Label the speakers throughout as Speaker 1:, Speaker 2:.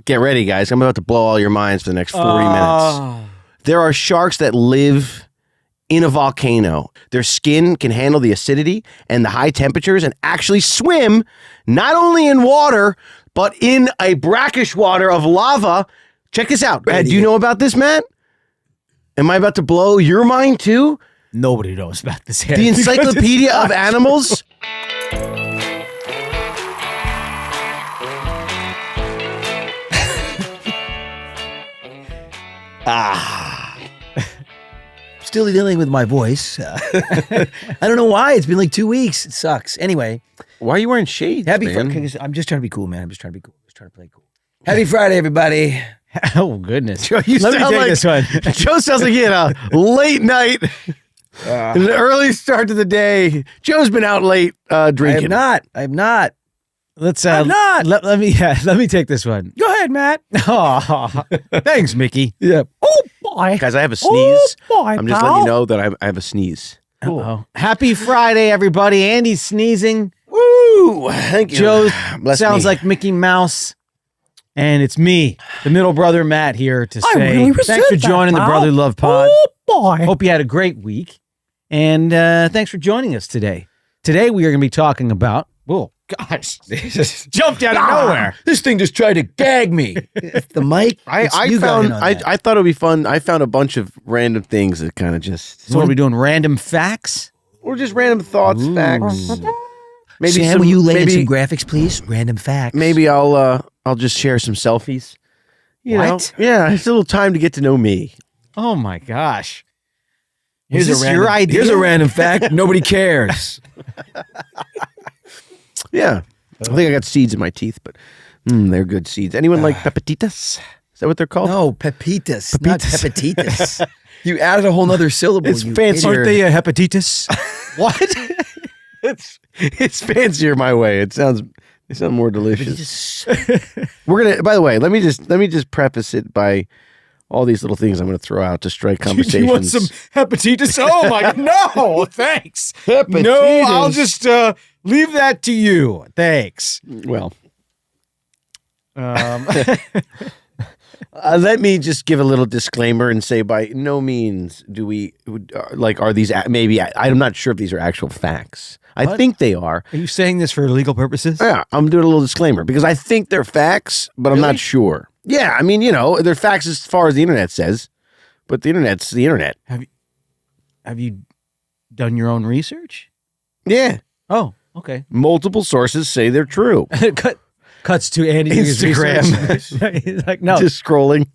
Speaker 1: Get ready, guys. I'm about to blow all your minds for the next 40 minutes. There are sharks that live in a volcano. Their skin can handle the acidity and the high temperatures and actually swim not only in water, but in a brackish water of lava. Check this out. Do you know about this, Matt? Am I about to blow your mind too?
Speaker 2: Nobody knows about this.
Speaker 1: The Encyclopedia of Animals.
Speaker 3: Still dealing with my voice. I don't know why. It's been like 2 weeks. It sucks. Anyway.
Speaker 1: Why are you wearing shades, man?
Speaker 3: I'm just trying to be cool, man. I'm just trying to be cool. Just trying to play cool. Happy Friday, everybody.
Speaker 2: Oh, goodness.
Speaker 1: Joe, Let me take this one. Joe sounds like he had a late night, an early start to the day. Joe's been out late drinking.
Speaker 3: I'm not.
Speaker 2: Let's
Speaker 3: I'm not.
Speaker 2: Let me take this one.
Speaker 3: Go ahead, Matt.
Speaker 2: Oh, thanks, Mickey.
Speaker 3: Yeah.
Speaker 2: Oh boy,
Speaker 1: Guys, I have a sneeze.
Speaker 2: Oh, boy,
Speaker 1: I'm just letting you know that I have a sneeze.
Speaker 2: Cool. Happy Friday, everybody. Andy's sneezing.
Speaker 1: Woo! Thank you.
Speaker 2: Joe sounds like Mickey Mouse. And it's me, the middle brother, Matt, here to say thanks for joining the Brotherly Love Pod.
Speaker 3: Oh, boy.
Speaker 2: Hope you had a great week. And thanks for joining us today. Today, we are going to be talking about, oh, gosh, jumped out of nowhere.
Speaker 3: This thing just tried to gag me. It's the mic.
Speaker 1: I thought it would be fun. I found a bunch of random things that kind of just.
Speaker 2: So what are we doing? Random facts?
Speaker 1: Or just random thoughts, facts.
Speaker 3: Maybe Sam, will you lay in some graphics, please? Random facts.
Speaker 1: Maybe I'll just share some selfies. You know? Yeah, it's a little time to get to know me.
Speaker 2: Oh my gosh.
Speaker 3: Here's your idea. Here's a random fact. Nobody cares.
Speaker 1: Yeah. I think I got seeds in my teeth, but they're good seeds. Anyone like pepatitas? Is that what they're called?
Speaker 3: No, pepitas. Not hepatitis. You added a whole nother syllable.
Speaker 1: It's fancier.
Speaker 2: Aren't they a hepatitis?
Speaker 1: What? It's fancier my way. They sound more delicious. We're gonna. By the way, let me just preface it by all these little things I'm gonna throw out to strike conversations.
Speaker 2: You want some hepatitis? Oh my no, thanks.
Speaker 1: Hepatitis.
Speaker 2: No, I'll just leave that to you. Thanks.
Speaker 1: Well, let me just give a little disclaimer and say, by no means do we are these maybe I'm not sure if these are actual facts. I think they are.
Speaker 2: Are you saying this for legal purposes?
Speaker 1: Yeah, I'm doing a little disclaimer because I think they're facts, but I'm not sure. Yeah, I mean, they're facts as far as the internet says, but the internet's the internet.
Speaker 2: Have you done your own research?
Speaker 1: Yeah.
Speaker 2: Oh, okay.
Speaker 1: Multiple sources say they're true.
Speaker 2: Cuts to Andy
Speaker 1: Instagram.
Speaker 2: He's like, no.
Speaker 1: Just scrolling.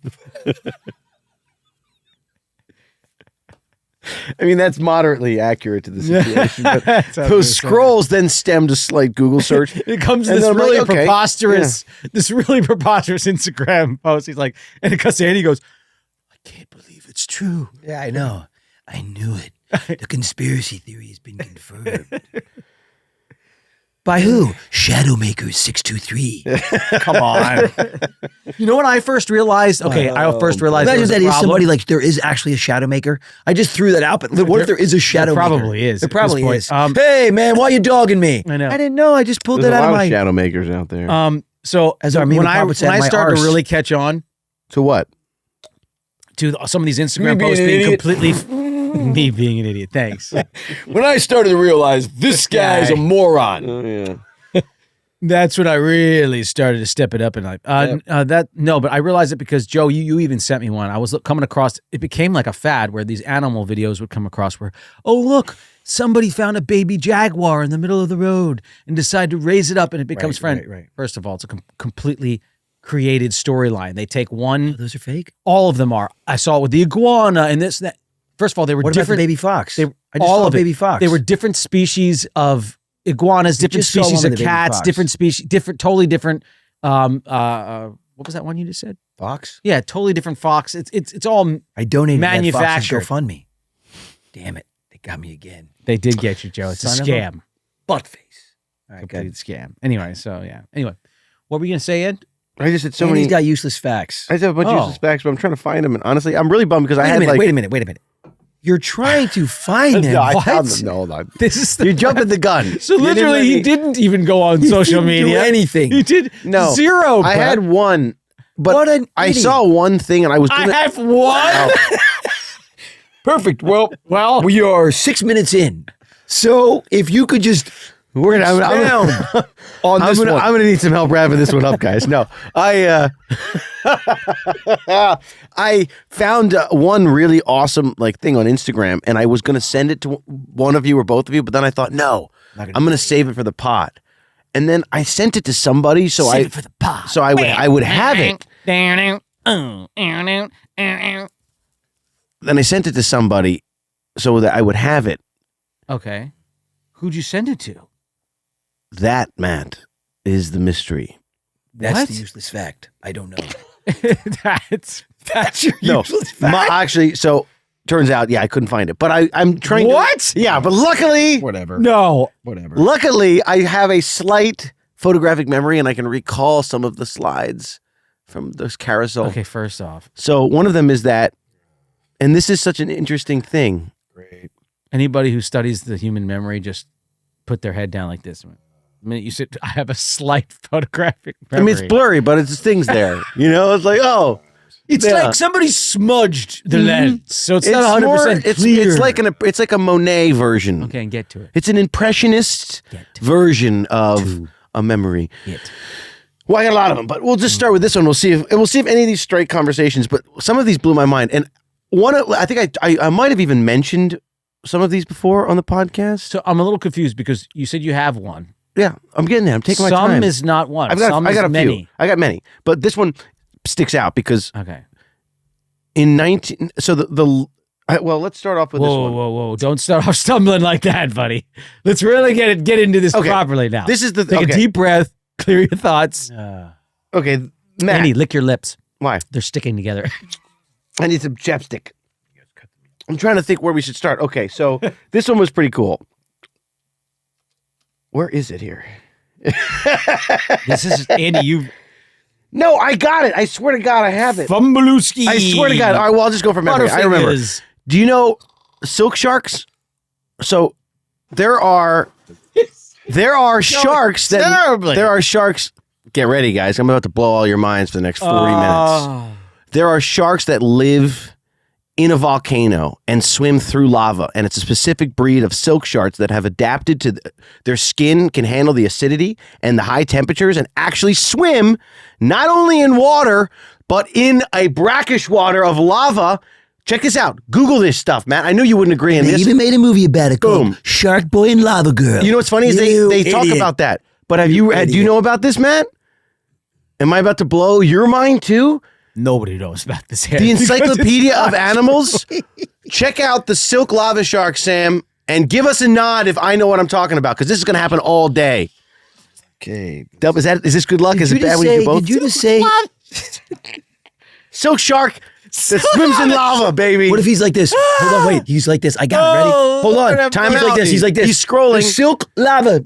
Speaker 1: I mean, that's moderately accurate to the situation. But those scrolls then stem to like Google search.
Speaker 2: It comes to this really preposterous Instagram post. He's like, and it cuts to Andy. He goes, I can't believe it's true.
Speaker 3: Yeah, I know. I knew it. The conspiracy theory has been confirmed. By who? Shadowmaker 623.
Speaker 2: Come on. You know when I first realized? Okay, I first realized
Speaker 3: imagine that is somebody like there is actually a Shadowmaker. I just threw that out, but what if there is a Shadowmaker?
Speaker 2: There probably is.
Speaker 3: There probably is. Hey man, why are you dogging me?
Speaker 2: I know.
Speaker 3: I didn't know. I just pulled
Speaker 1: There's
Speaker 3: that out of my
Speaker 1: Shadowmakers out there.
Speaker 2: So
Speaker 3: as our
Speaker 2: when I started to really catch on
Speaker 1: to what?
Speaker 2: To some of these Instagram posts being completely. Me being an idiot. Thanks.
Speaker 3: When I started to realize this guy's a moron.
Speaker 1: Oh yeah.
Speaker 2: That's when I really started to step it up in life. But I realized it because Joe, you even sent me one. I was coming across. It became like a fad where these animal videos would come across where, oh look, somebody found a baby jaguar in the middle of the road and decided to raise it up and it becomes friendly.
Speaker 3: Right.
Speaker 2: First of all, it's a completely created storyline. They take one.
Speaker 3: Oh, those are fake.
Speaker 2: All of them are. I saw it with the iguana and this and that. First of all, they were different.
Speaker 3: What about the baby fox?
Speaker 2: I just
Speaker 3: saw a baby fox.
Speaker 2: They were different species of iguanas, different species of cats, different species, totally different. What was that one you just said?
Speaker 3: Fox?
Speaker 2: Yeah, totally different fox. It's all
Speaker 3: I donated
Speaker 2: manufactured.
Speaker 3: That fox to GoFundMe. Damn it, they got me again.
Speaker 2: They did get you, Joe. It's a scam.
Speaker 3: Buttface.
Speaker 2: All right, good scam. Anyway, what were you gonna say, Ed?
Speaker 1: I just said so
Speaker 3: many.
Speaker 1: many.
Speaker 3: He's got useless facts.
Speaker 1: I just have a bunch of useless facts, but I'm trying to find them. And honestly, I'm really bummed because
Speaker 3: Wait a minute. You're trying to find them.
Speaker 1: No, I
Speaker 3: what?
Speaker 1: found them. No, hold on.
Speaker 2: This is
Speaker 1: You're jumping the gun.
Speaker 2: So literally, he didn't even go on social media.
Speaker 3: Do anything.
Speaker 2: He did zero.
Speaker 1: I had one but
Speaker 3: What an
Speaker 1: I
Speaker 3: idiot.
Speaker 1: saw one thing, and I was
Speaker 2: I
Speaker 1: gonna,
Speaker 2: have one.
Speaker 3: Perfect. Well, we are 6 minutes in. So if you could just
Speaker 1: we're gonna.
Speaker 3: expound on this one.
Speaker 1: I'm gonna need some help wrapping this one up, guys. No, I I found one really awesome thing on Instagram, and I was gonna send it to one of you or both of you, but then I thought, no, I'm gonna save it for the pod. And then I sent it to somebody, so
Speaker 3: Save it for the pod.
Speaker 1: so I would have it.
Speaker 2: Then
Speaker 1: Then I sent it to somebody so that I would have it.
Speaker 2: Okay. Who'd you send it to?
Speaker 1: That, Matt, is the mystery.
Speaker 3: That's
Speaker 2: What?
Speaker 3: the useless fact. I don't know.
Speaker 2: That's
Speaker 3: your
Speaker 1: No,
Speaker 3: useless fact.
Speaker 1: actually, so turns out, yeah, I couldn't find it. But I'm trying
Speaker 2: What?
Speaker 1: to. Yeah, but luckily,
Speaker 3: Whatever.
Speaker 2: no.
Speaker 3: Whatever.
Speaker 1: luckily, I have a slight photographic memory and I can recall some of the slides from those carousel.
Speaker 2: Okay, first off,
Speaker 1: So one of them is that, and this is such an interesting thing.
Speaker 3: Great.
Speaker 2: anybody who studies the human memory just put their head down like this. The minute you said, I have a slight photographic memory.
Speaker 1: I mean, it's blurry, but it's things there. It's like, oh.
Speaker 2: It's
Speaker 1: Yeah.
Speaker 2: like somebody smudged the lens, so it's, not 100%
Speaker 1: more-
Speaker 2: clear.
Speaker 1: It's like a Monet version.
Speaker 2: Okay, and get to it.
Speaker 1: It's an impressionist version of a memory. Well, I got a lot of them, but we'll just start with this one. We'll see if any of these straight conversations. But some of these blew my mind, and I think I might have even mentioned some of these before on the podcast.
Speaker 2: So I'm a little confused because you said you have one.
Speaker 1: Yeah, I'm getting there. I'm taking my
Speaker 2: Some
Speaker 1: time.
Speaker 2: is not one.
Speaker 1: I got
Speaker 2: is
Speaker 1: a
Speaker 2: many.
Speaker 1: few. I got many, but this one sticks out because
Speaker 2: Okay.
Speaker 1: in 19. So well, let's start off with this one.
Speaker 2: Whoa. Don't start off stumbling like that, buddy. Let's really get into this
Speaker 1: Okay.
Speaker 2: properly now.
Speaker 1: This is the
Speaker 2: Take a deep breath, clear your thoughts.
Speaker 1: Okay, Matt.
Speaker 2: Andy, lick your lips.
Speaker 1: Why?
Speaker 2: They're sticking together.
Speaker 1: I need some chapstick. I'm trying to think where we should start. Okay, so this one was pretty cool. Where is it here?
Speaker 2: This is Andy. You
Speaker 1: No, I got it. I swear to God, I have it.
Speaker 2: Fumbalooski.
Speaker 1: I swear to God. All right, well, I'll just go from memory. I remember.
Speaker 2: Butterfingers.
Speaker 1: Do you know silk sharks? So there are sharks that
Speaker 2: terribly.
Speaker 1: there are sharks. Get ready, guys. I'm about to blow all your minds for the next 40 minutes. There are sharks that live in a volcano and swim through lava, and it's a specific breed of silk sharks that have adapted to their skin can handle the acidity and the high temperatures and actually swim not only in water but in a brackish water of lava. Check this out. Google this stuff, Matt. I knew you wouldn't agree on
Speaker 3: They
Speaker 1: this.
Speaker 3: even made a movie about it called
Speaker 1: Boom.
Speaker 3: Shark Boy and Lava Girl.
Speaker 1: You know what's funny is
Speaker 3: You
Speaker 1: they talk
Speaker 3: idiot.
Speaker 1: about that. But do you
Speaker 3: idiot.
Speaker 1: know about this, Matt? Am I about to blow your mind too?
Speaker 2: Nobody knows about this.
Speaker 1: The Encyclopedia of Animals. Check out the silk lava shark, Sam, and give us a nod if I know what I'm talking about, because this is going to happen all day.
Speaker 3: Okay.
Speaker 1: Is this good luck? Is it bad when you do both?
Speaker 3: Did you just say,
Speaker 1: Silk shark that swims in lava, baby.
Speaker 3: what if he's like this? Hold on, wait. He's like this. I got it. Ready? Hold
Speaker 2: Lord
Speaker 3: on.
Speaker 2: have
Speaker 1: Time
Speaker 3: He's
Speaker 1: out.
Speaker 3: like this. He's like this.
Speaker 1: He's scrolling.
Speaker 3: The silk lava.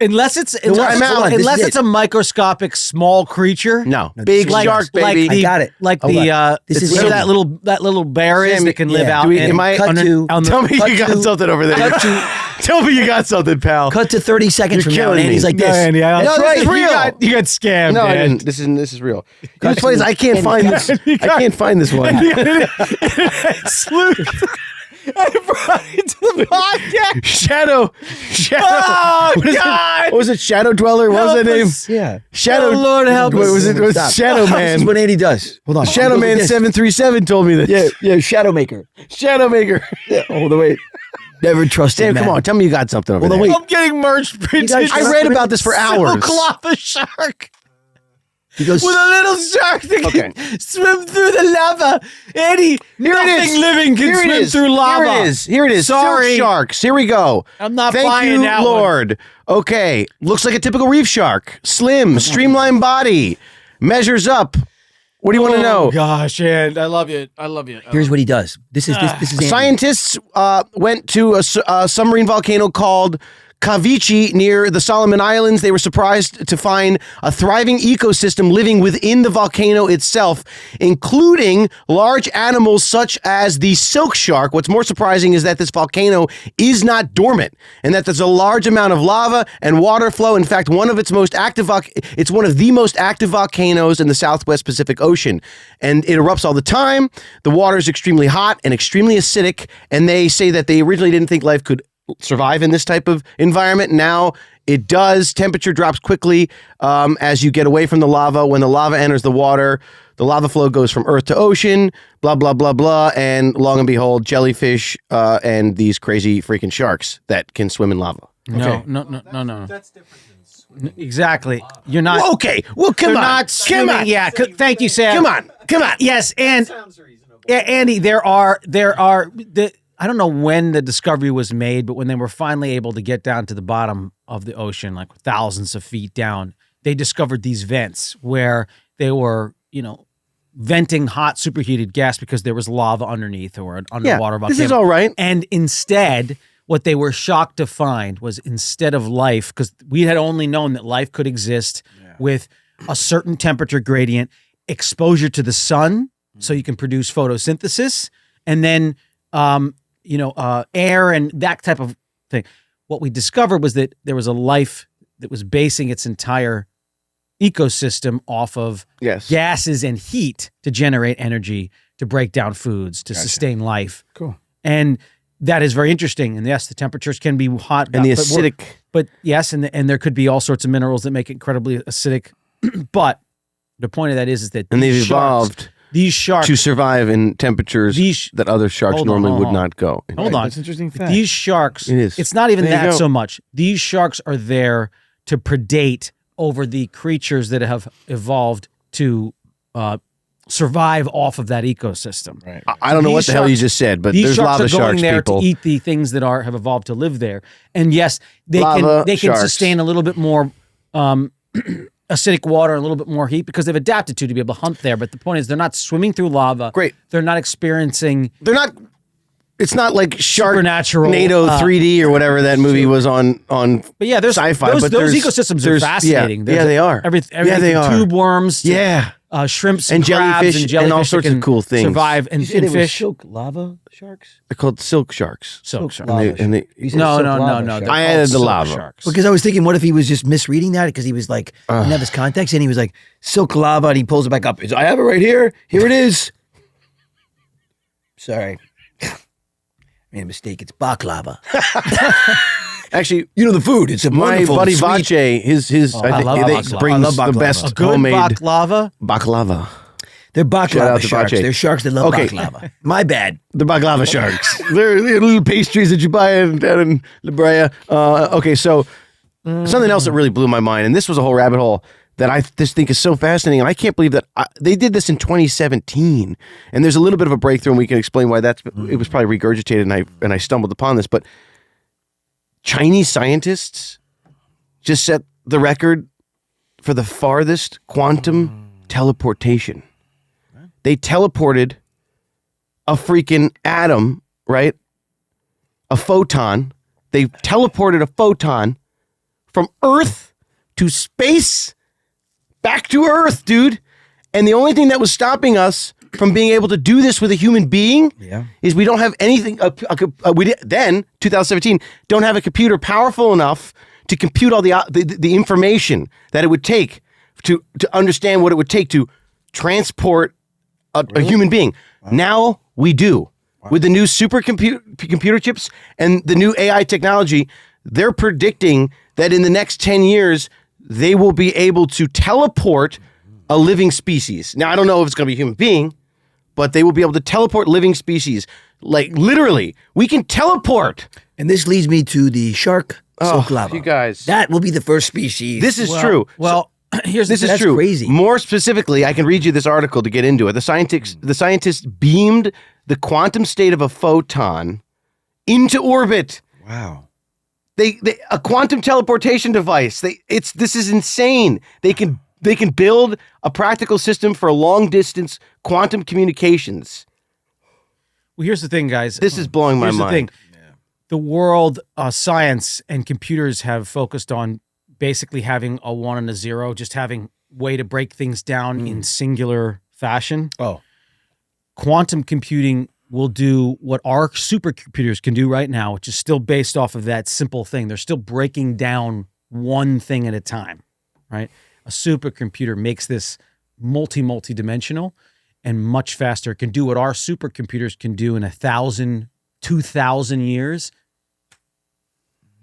Speaker 2: Unless it's
Speaker 3: Time out. This
Speaker 2: unless
Speaker 3: is
Speaker 2: it's a microscopic small creature.
Speaker 1: No,
Speaker 3: No,
Speaker 1: big
Speaker 3: like-
Speaker 1: shark, baby.
Speaker 3: I got it.
Speaker 2: Like
Speaker 3: Hold
Speaker 2: the
Speaker 3: on. This is
Speaker 2: whatever
Speaker 3: it.
Speaker 2: that little bear is
Speaker 1: Sam,
Speaker 2: that can live
Speaker 3: yeah.
Speaker 2: out.
Speaker 1: Do we-
Speaker 2: in-
Speaker 1: am I-
Speaker 3: Cut
Speaker 2: on the-
Speaker 3: to-
Speaker 2: on the-
Speaker 1: Tell me
Speaker 3: Cut
Speaker 1: you got
Speaker 3: to-
Speaker 1: something over there. Tell me you got something, pal.
Speaker 3: Cut to 30 seconds
Speaker 1: You're
Speaker 3: from now,
Speaker 1: killing
Speaker 3: and
Speaker 1: me.
Speaker 3: He's like
Speaker 2: No,
Speaker 3: this.
Speaker 2: Andy,
Speaker 1: No,
Speaker 3: That's
Speaker 1: this
Speaker 3: right.
Speaker 1: is real.
Speaker 2: You got scammed,
Speaker 1: No, I
Speaker 2: man.
Speaker 1: didn't. This is real. You know what's funny is I can't find this. I can't find this one.
Speaker 2: Sleuth. I brought it to the podcast.
Speaker 1: Shadow.
Speaker 2: Oh,
Speaker 1: What is it?
Speaker 2: God.
Speaker 1: What was it? Shadow Dweller? What was
Speaker 2: Help
Speaker 1: that name?
Speaker 2: us.
Speaker 3: Yeah.
Speaker 1: Shadow.
Speaker 2: Oh, Lord help
Speaker 1: What
Speaker 2: us.
Speaker 1: was it? It was
Speaker 3: Stop.
Speaker 1: Shadow
Speaker 3: This
Speaker 1: Man.
Speaker 3: is what Andy does. Hold on.
Speaker 1: Shadow
Speaker 3: He goes
Speaker 1: Man
Speaker 3: like this.
Speaker 1: 737 told me this.
Speaker 3: Yeah, Shadow Maker.
Speaker 1: Shadow Maker.
Speaker 3: Yeah, hold on, wait. Never trusted
Speaker 1: Sam,
Speaker 3: man.
Speaker 1: come on. Tell me you got something over
Speaker 3: Hold on,
Speaker 1: there.
Speaker 3: wait.
Speaker 2: I'm getting merged printed.
Speaker 3: guys-
Speaker 1: I read about this for hours.
Speaker 2: Silk lava shark
Speaker 3: He goes,
Speaker 2: with a little shark that
Speaker 1: Okay.
Speaker 2: can swim through the lava. Eddie,
Speaker 1: Here it
Speaker 2: nothing
Speaker 1: is.
Speaker 2: living can
Speaker 1: Here it
Speaker 2: swim
Speaker 1: is.
Speaker 2: through lava.
Speaker 1: Here it is. Here it is.
Speaker 2: Sorry.
Speaker 1: Silk sharks. Here we go.
Speaker 2: I'm not
Speaker 1: Thank
Speaker 2: buying
Speaker 1: you,
Speaker 2: that one.
Speaker 1: Lord. Okay. Looks like a typical reef shark. Slim, streamlined body. Measures up. What do you want to know?
Speaker 2: Oh, gosh, and I love you. I love you.
Speaker 3: here's what he does. This is Andy.
Speaker 1: Scientists went to a submarine volcano called Kavichi near the Solomon Islands. They were surprised to find a thriving ecosystem living within the volcano itself, including large animals such as the silk shark. What's more surprising is that this volcano is not dormant and that there's a large amount of lava and water flow. In fact, it's one of the most active volcanoes in the Southwest Pacific Ocean, and it erupts all the time. The water is extremely hot and extremely acidic, and they say that they originally didn't think life could survive in this type of environment. Now it does. Temperature drops quickly as you get away from the lava. When the lava enters the water, the lava flow goes from earth to ocean, blah, blah, blah, blah. And long and behold, jellyfish and these crazy freaking sharks that can swim in lava.
Speaker 2: No. That's different than exactly. You're not.
Speaker 1: Okay. Well, come on.
Speaker 2: Not swimming.
Speaker 1: Come on.
Speaker 2: Yeah. Thank you, Sam.
Speaker 1: Come on.
Speaker 2: Yes. And yeah, Andy, there are I don't know when the discovery was made, but when they were finally able to get down to the bottom of the ocean, like thousands of feet down, they discovered these vents where they were, venting hot superheated gas because there was lava underneath or an underwater volcano.
Speaker 1: This is all right.
Speaker 2: And instead, what they were shocked to find was instead of life, because we had only known that life could exist with a certain temperature gradient, exposure to the sun, so you can produce photosynthesis, and then air and that type of thing. What we discovered was that there was a life that was basing its entire ecosystem off of gases and heat to generate energy, to break down foods, to sustain life.
Speaker 3: Cool.
Speaker 2: And that is very interesting. And yes, the temperatures can be hot.
Speaker 1: And the acidic.
Speaker 2: But yes, and there could be all sorts of minerals that make it incredibly acidic. But the point of that is that
Speaker 1: and they've evolved.
Speaker 2: These sharks
Speaker 1: to survive in temperatures that other sharks normally would not go.
Speaker 2: Hold on.
Speaker 3: That's an interesting fact.
Speaker 2: These sharks,
Speaker 1: it is.
Speaker 2: It's not even that so much. These sharks are there to predate over the creatures that have evolved to survive off of that ecosystem.
Speaker 3: Right.
Speaker 1: I don't know what the hell you just said, but there's lava sharks,
Speaker 2: are going there
Speaker 1: people.
Speaker 2: to eat the things that have evolved to live there. And yes, they
Speaker 1: Lava
Speaker 2: can
Speaker 1: sharks.
Speaker 2: sustain a little bit more acidic water, a little bit more heat because they've adapted to be able to hunt there. But the point is, they're not swimming through lava.
Speaker 1: Great.
Speaker 2: They're not experiencing.
Speaker 1: They're not. It's not like
Speaker 2: Supernatural,
Speaker 1: Sharknado 3D or whatever that movie was on.
Speaker 2: But yeah, there's
Speaker 1: sci-fi.
Speaker 2: Those,
Speaker 1: but
Speaker 2: those ecosystems are fascinating.
Speaker 1: Yeah, they are.
Speaker 2: Everything
Speaker 1: they
Speaker 2: from
Speaker 1: are.
Speaker 2: tube worms.
Speaker 1: Yeah.
Speaker 2: Shrimps
Speaker 1: and
Speaker 2: crabs
Speaker 1: jellyfish and all sorts of cool things.
Speaker 2: Survive and fish.
Speaker 3: Silk lava sharks?
Speaker 1: They're called silk sharks.
Speaker 2: Silk sharks.
Speaker 3: No.
Speaker 1: I added the lava
Speaker 2: sharks.
Speaker 3: Because I was thinking, what if he was just misreading that? Because he was like, didn't have his context, and he was like, silk lava, and he pulls it back up. I have it right here. Here it is. Sorry. Made a mistake. It's baklava.
Speaker 1: Actually,
Speaker 3: the food. It's
Speaker 1: my buddy
Speaker 3: sweet.
Speaker 1: Vache, his
Speaker 2: I love
Speaker 1: they
Speaker 2: baklava.
Speaker 1: bring
Speaker 3: I love
Speaker 1: the
Speaker 3: baklava.
Speaker 1: best
Speaker 2: A good
Speaker 1: homemade
Speaker 2: baklava.
Speaker 3: They're
Speaker 1: Shout
Speaker 3: baklava
Speaker 1: out to
Speaker 3: sharks.
Speaker 1: Vache.
Speaker 3: They're sharks that love
Speaker 1: Okay.
Speaker 3: baklava. My bad.
Speaker 1: The baklava sharks. they're little pastries that you buy down in La Brea. Okay, so something else that really blew my mind, and this was a whole rabbit hole that I just think is so fascinating, and I can't believe that they did this in 2017. And there's a little bit of a breakthrough, and we can explain why it was probably regurgitated, and I stumbled upon this. But Chinese scientists just set the record for the farthest quantum teleportation. They teleported a freaking atom, right? A photon. They teleported a photon from Earth to space, back to Earth, dude. And the only thing that was stopping us from being able to do this with a human being is we don't have anything. Then 2017 don't have a computer powerful enough to compute all the information that it would take to understand what it would take to transport a human being. Wow. Now we do. Wow. With the new computer chips and the new AI technology, they're predicting that in the next 10 years, they will be able to teleport a living species. Now, I don't know if it's going to be a human being, but they will be able to teleport living species. Like, literally, we can teleport.
Speaker 3: And this leads me to the shark silk lava.
Speaker 1: You guys.
Speaker 3: That will be the first species.
Speaker 1: This is true.
Speaker 2: Well, here's
Speaker 1: this is
Speaker 3: that's
Speaker 1: true.
Speaker 3: Crazy.
Speaker 1: More specifically, I can read you this article to get into it. The scientists beamed the quantum state of a photon into orbit.
Speaker 3: Wow.
Speaker 1: A quantum teleportation device. This is insane. They can build a practical system for long distance quantum communications.
Speaker 2: Well, here's the thing, guys.
Speaker 1: This is blowing my mind.
Speaker 2: The thing. the world, science and computers have focused on basically having a 1 and a 0, just having way to break things down in singular fashion.
Speaker 3: Oh.
Speaker 2: Quantum computing will do what our supercomputers can do right now, which is still based off of that simple thing. They're still breaking down one thing at a time, right? A supercomputer makes this multi-dimensional and much faster. It can do what our supercomputers can do in 1,000, 2,000 years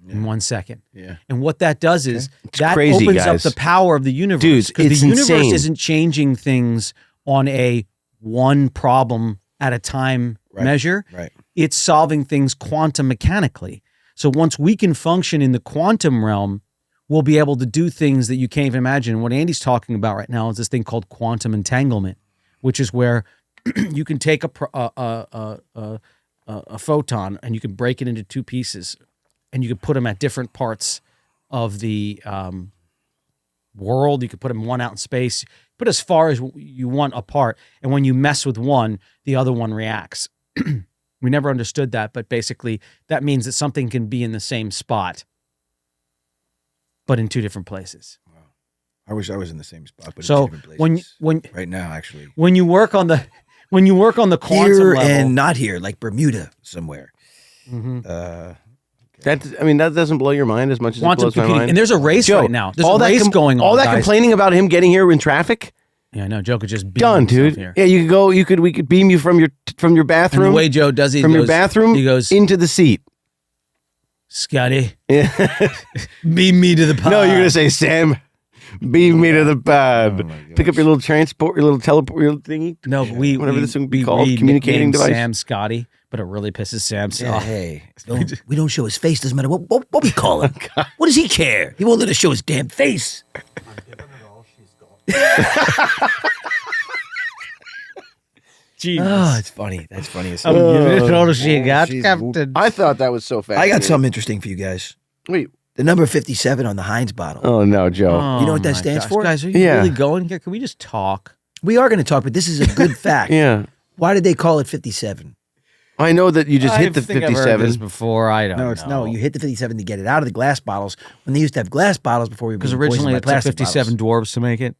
Speaker 2: in 1 second.
Speaker 1: Yeah.
Speaker 2: And what that does is that
Speaker 1: crazy,
Speaker 2: opens
Speaker 1: guys.
Speaker 2: up the power of the universe.
Speaker 1: Dude,
Speaker 2: because
Speaker 1: it's
Speaker 2: the universe
Speaker 1: insane.
Speaker 2: isn't changing things on a one problem at a time measure.
Speaker 3: Right.
Speaker 2: It's solving things quantum mechanically. So once we can function in the quantum realm, we'll be able to do things that you can't even imagine. And what Andy's talking about right now is this thing called quantum entanglement, which is where you can take a photon and you can break it into two pieces, and you can put them at different parts of the world. You could put them one out in space, put as far as you want apart. And when you mess with one, the other one reacts. We never understood that, but basically that means that something can be in the same spot, but in two different places.
Speaker 3: Wow. I wish I was in the same spot, but
Speaker 2: So
Speaker 3: in two different places.
Speaker 2: when
Speaker 3: right now, actually,
Speaker 2: when you work on the quantum
Speaker 3: here
Speaker 2: level,
Speaker 3: and not here, like Bermuda somewhere.
Speaker 2: Mhm.
Speaker 1: That doesn't blow your mind as much as it
Speaker 2: quantum
Speaker 1: blows my
Speaker 2: computing,
Speaker 1: mind.
Speaker 2: and there's a race
Speaker 1: Joe,
Speaker 2: right now. There's a race going on.
Speaker 1: All that
Speaker 2: guys.
Speaker 1: complaining about him getting here in traffic,
Speaker 2: Yeah, I know. Joe could just beam
Speaker 1: done,
Speaker 2: himself
Speaker 1: dude.
Speaker 2: Here.
Speaker 1: Yeah, you could go. We could beam you from your
Speaker 2: And the
Speaker 1: bathroom,
Speaker 2: way Joe does it,
Speaker 1: from
Speaker 2: he
Speaker 1: your
Speaker 2: goes,
Speaker 1: bathroom
Speaker 2: he goes,
Speaker 1: into the seat.
Speaker 2: Scotty,
Speaker 1: Yeah.
Speaker 2: beam me to the pod.
Speaker 1: No, you're gonna say, Sam, beam me to the pod. Pick up your little transport, your little teleport, your little thingy.
Speaker 2: No, but we
Speaker 1: Whatever this would be
Speaker 2: we
Speaker 1: called, communicating
Speaker 2: nicknamed
Speaker 1: device.
Speaker 2: Sam Scotty, but it really pisses Sam
Speaker 3: Yeah,
Speaker 2: off.
Speaker 3: hey, we don't show his face. Doesn't matter what we call him. What does he care? He won't let us show his damn face.
Speaker 2: Jesus.
Speaker 3: Oh, it's funny. That's funny. As
Speaker 2: I'm
Speaker 3: hell.
Speaker 2: giving it all she got,
Speaker 3: she's-
Speaker 2: Captain.
Speaker 1: I thought that was so fast.
Speaker 3: I got something interesting for you guys.
Speaker 1: Wait.
Speaker 3: The number 57 on the Heinz bottle.
Speaker 1: Oh no, Joe.
Speaker 2: Oh
Speaker 3: You know what that
Speaker 2: my
Speaker 3: stands
Speaker 2: gosh.
Speaker 3: for?
Speaker 2: Guys, are you
Speaker 1: Yeah.
Speaker 2: really going here? Can we just talk?
Speaker 3: We are going to talk, but this is a good fact.
Speaker 1: Yeah,
Speaker 3: Why did they call it 57?
Speaker 1: I know that you just hit the
Speaker 2: I think I've heard this
Speaker 1: 57.
Speaker 2: before. I don't know.
Speaker 3: No. You hit the 57 to get it out of the glass bottles. When they used to have glass bottles before we were
Speaker 2: Because
Speaker 3: being
Speaker 2: originally
Speaker 3: poisoned by
Speaker 2: it took
Speaker 3: plastic
Speaker 2: 57 dwarves to make it.